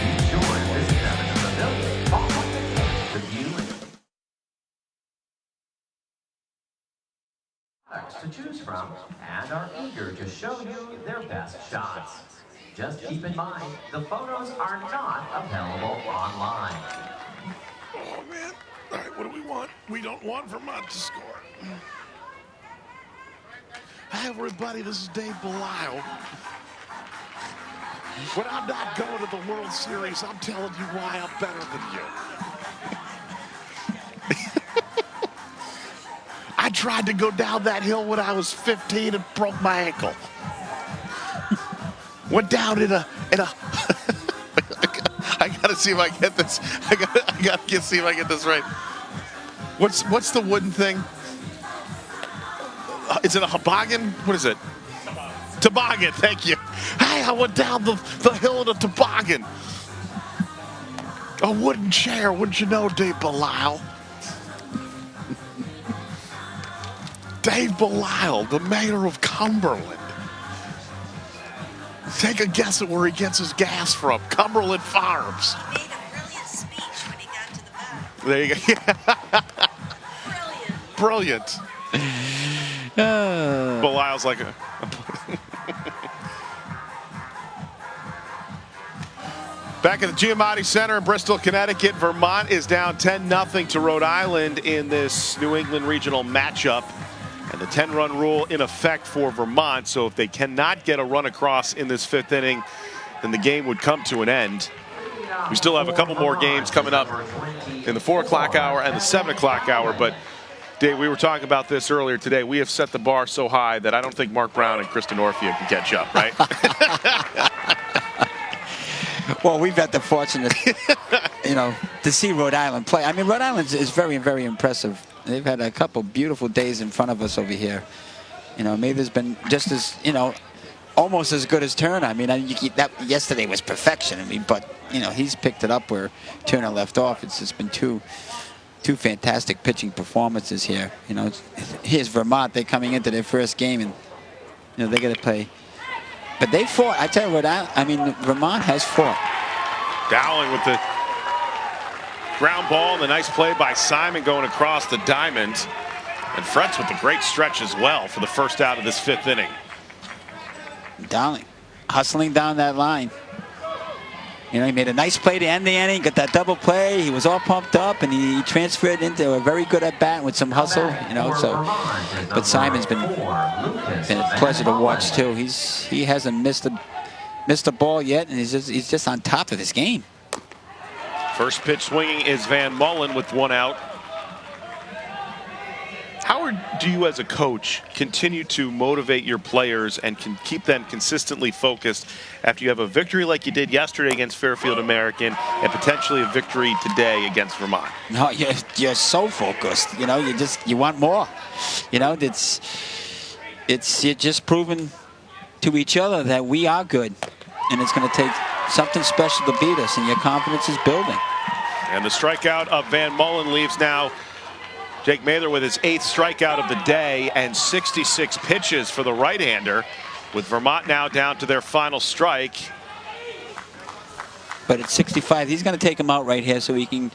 Be sure to visit them in the pavilion following the game to view products to choose from and are eager to show you their best shots. Just keep in mind, the photos are not available online. Oh, man. All right, what do we want? We don't want Vermont to score. Hi, everybody. This is Dave Belisle. When I'm not going to the World Series, I'm telling you why I'm better than you. I tried to go down that hill when I was 15 and broke my ankle. Went down in a I gotta see if I get this. I gotta see if I get this right. What's the wooden thing? Is it a toboggan? What is it? Toboggan. Thank you. Hey, I went down the hill in a toboggan. A wooden chair. Wouldn't you know, Dave Belisle? Dave Belisle, the mayor of Cumberland. Take a guess at where he gets his gas from. Cumberland Farms. He made a brilliant speech when he got to the back. There you go. Brilliant. Belisle's like a... Back at the Giamatti Center in Bristol, Connecticut, Vermont is down 10-0 to Rhode Island in this New England regional matchup. And the 10-run rule in effect for Vermont, so if they cannot get a run across in this 5th inning, then the game would come to an end. We still have a couple more games coming up in the 4 o'clock hour and the 7 o'clock hour, but Dave, we were talking about this earlier today. We have set the bar so high that I don't think Mark Brown and Kristen Orfia can catch up, right? Well, we've had the fortunate, to see Rhode Island play. I mean, Rhode Island is very, very impressive. They've had a couple beautiful days in front of us over here. Maybe there's been just as, almost as good as Turner. I mean, that yesterday was perfection. I mean, but, he's picked it up where Turner left off. It's just been two fantastic pitching performances here. Here's Vermont. They're coming into their first game, and, they got to play. But they fought. I tell you what, Vermont has fought. Dowling with the ground ball and the nice play by Simon going across the diamond. And Fretz with the great stretch as well for the first out of this 5th inning. Dowling hustling down that line. He made a nice play to end the inning, got that double play. He was all pumped up, and he transferred into a very good at-bat with some hustle, But Simon's been a pleasure to watch, too. He hasn't missed a ball yet, and he's just on top of his game. First pitch swinging is Van Mullen with 1 out. How do you as a coach continue to motivate your players and can keep them consistently focused after you have a victory like you did yesterday against Fairfield American and potentially a victory today against Vermont? No, you're so focused. You know, you want more. You know, you're just proving to each other that we are good, and it's going to take something special to beat us, and your confidence is building. And the strikeout of Van Mullen leaves now Jake Mather with his 8th strikeout of the day and 66 pitches for the right-hander, with Vermont now down to their final strike. But at 65, he's going to take him out right here so he can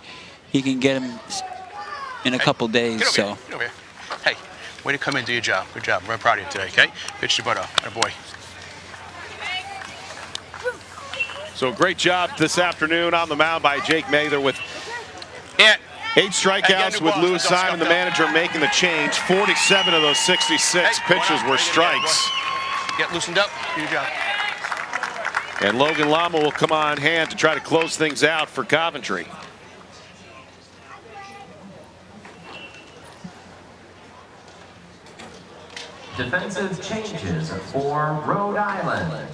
get him in a couple days. Get over here. Hey, way to come in and do your job. Good job. I'm very proud of you today, okay? Pitch your butt off. Attaboy. So great job this afternoon on the mound by Jake Mather with 8 strikeouts with Lou Simon, the manager, making the change. 47 of those 66 pitches were strikes. Get loosened up. Do your job. And Logan Lama will come on hand to try to close things out for Coventry. Defensive changes for Rhode Island.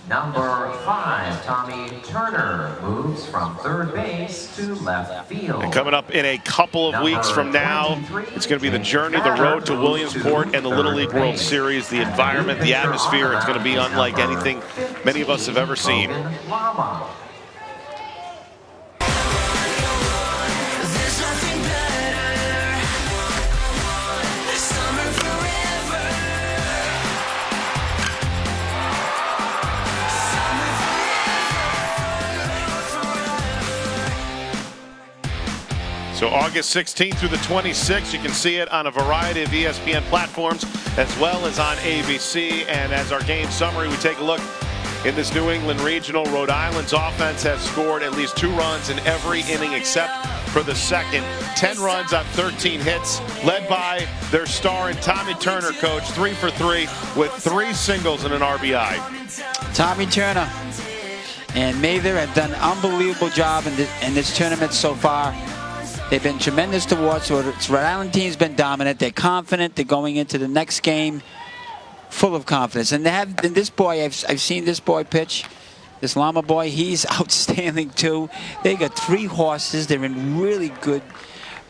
Number 5, Tommy Turner, moves from third base to left field. And coming up in a couple of weeks from now, it's going to be the journey, the road to Williamsport and the Little League World Series. The environment, the atmosphere, it's going to be unlike anything many of us have ever seen. So August 16th through the 26th, you can see it on a variety of ESPN platforms as well as on ABC. And as our game summary, we take a look in this New England Regional. Rhode Island's offense has scored at least 2 runs in every inning except for the second. 10 runs on 13 hits, led by their star and Tommy Turner, coach, 3 for 3 with 3 singles and an RBI. Tommy Turner and Mather have done an unbelievable job in this tournament so far. They've been tremendous to watch. So the Rhode Island team's been dominant. They're confident. They're going into the next game full of confidence. And they have, and this boy, I've seen this boy pitch. This Lama boy, he's outstanding too. They got 3 horses. They're in really good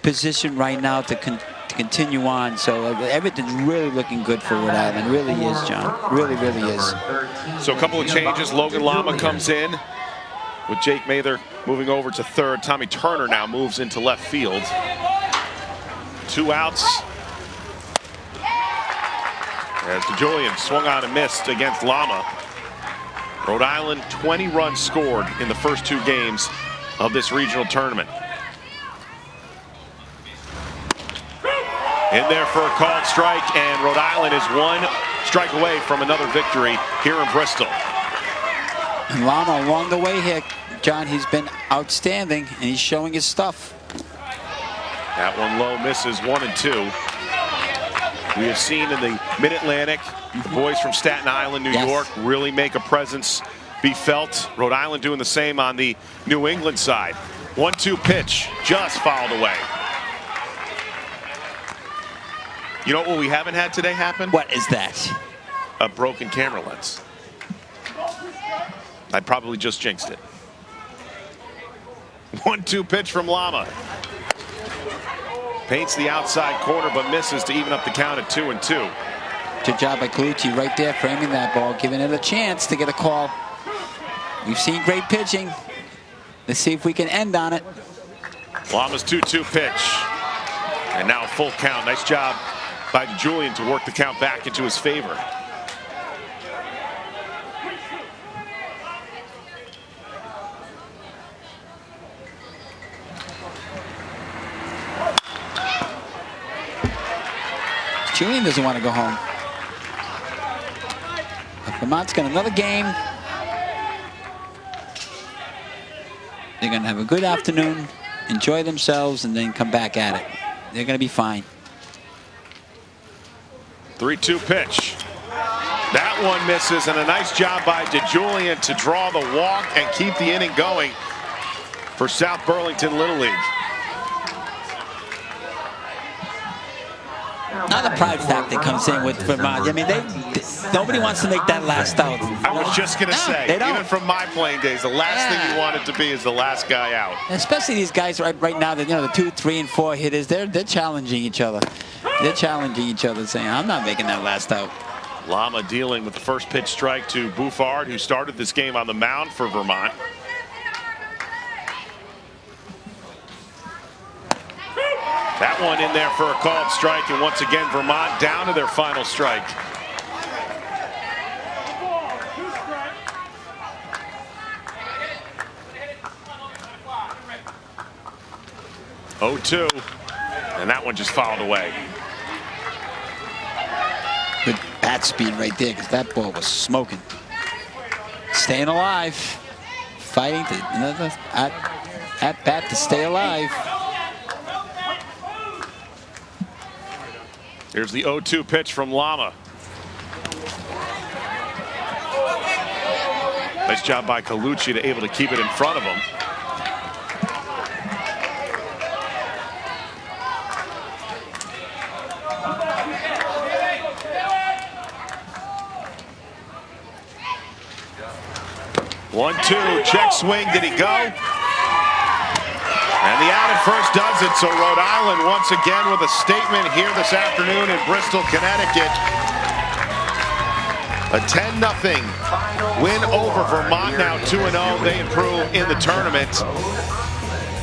position right now to continue on. So everything's really looking good for Rhode Island. Really is, John. Really, really is. So a couple of changes. Logan Lama comes in with Jake Mather moving over to third. Tommy Turner now moves into left field. 2 outs. As DeJulian swung on and missed against Lama. Rhode Island 20 runs scored in the first 2 games of this regional tournament. In there for a called strike, and Rhode Island is 1 strike away from another victory here in Bristol. And Lama along the way here, John, he's been outstanding, and he's showing his stuff. That one low, misses 1 and 2. We have seen in the Mid-Atlantic, the boys from Staten Island, New York, really make a presence be felt. Rhode Island doing the same on the New England side. 1-2 pitch, just fouled away. You know what we haven't had today happen? What is that? A broken camera lens. I probably just jinxed it. 1-2 pitch from Lama. Paints the outside corner but misses to even up the count at 2-2. Good job by Colucci right there, framing that ball, giving it a chance to get a call. We've seen great pitching. Let's see if we can end on it. Lama's 2-2 pitch. And now a full count. Nice job by DeJulian to work the count back into his favor. Julian doesn't want to go home. But Vermont's got another game. They're going to have a good afternoon, enjoy themselves, and then come back at it. They're going to be fine. 3-2 pitch. That one misses, and a nice job by DeJulian to draw the walk and keep the inning going for South Burlington Little League. Now the pride factor comes in with Vermont. I mean, nobody wants to make that last out. I was just going to say, even from my playing days, the last thing you want it to be is the last guy out. Especially these guys right now, that, you know, the 2, 3, and 4 hitters, they're challenging each other. They're challenging each other, saying, I'm not making that last out. Lama dealing with the first pitch strike to Bouffard, who started this game on the mound for Vermont. That one in there for a called strike, and once again Vermont down to their final strike. (0-2), and that one just fouled away. Good bat speed right there, because that ball was smoking. Staying alive, fighting to another at bat to stay alive. Here's the 0-2 pitch from Lama. Nice job by Colucci to able to keep it in front of him. One, two, check swing. Did he go? And the out at first does it. So Rhode Island once again with a statement here this afternoon in Bristol, Connecticut. A 10-0 win over Vermont. Now 2-0. They improve in the tournament.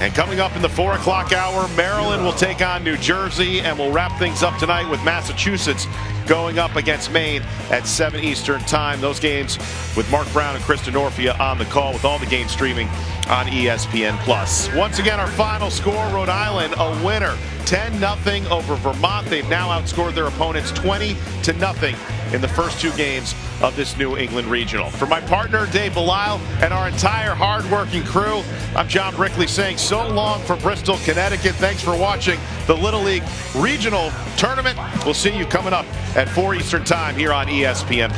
And coming up in the 4 o'clock hour, Maryland will take on New Jersey, and we'll wrap things up tonight with Massachusetts going up against Maine at 7 Eastern time. Those games with Mark Brown and Krista Norfia on the call, with all the games streaming on ESPN+. Once again, our final score, Rhode Island a winner, 10-0 over Vermont. They've now outscored their opponents 20-0 in the first 2 games of this New England Regional. For my partner, Dave Belisle, and our entire hard-working crew, I'm John Brickley saying so long from Bristol, Connecticut. Thanks for watching the Little League Regional Tournament. We'll see you coming up at 4 Eastern time here on ESPN+.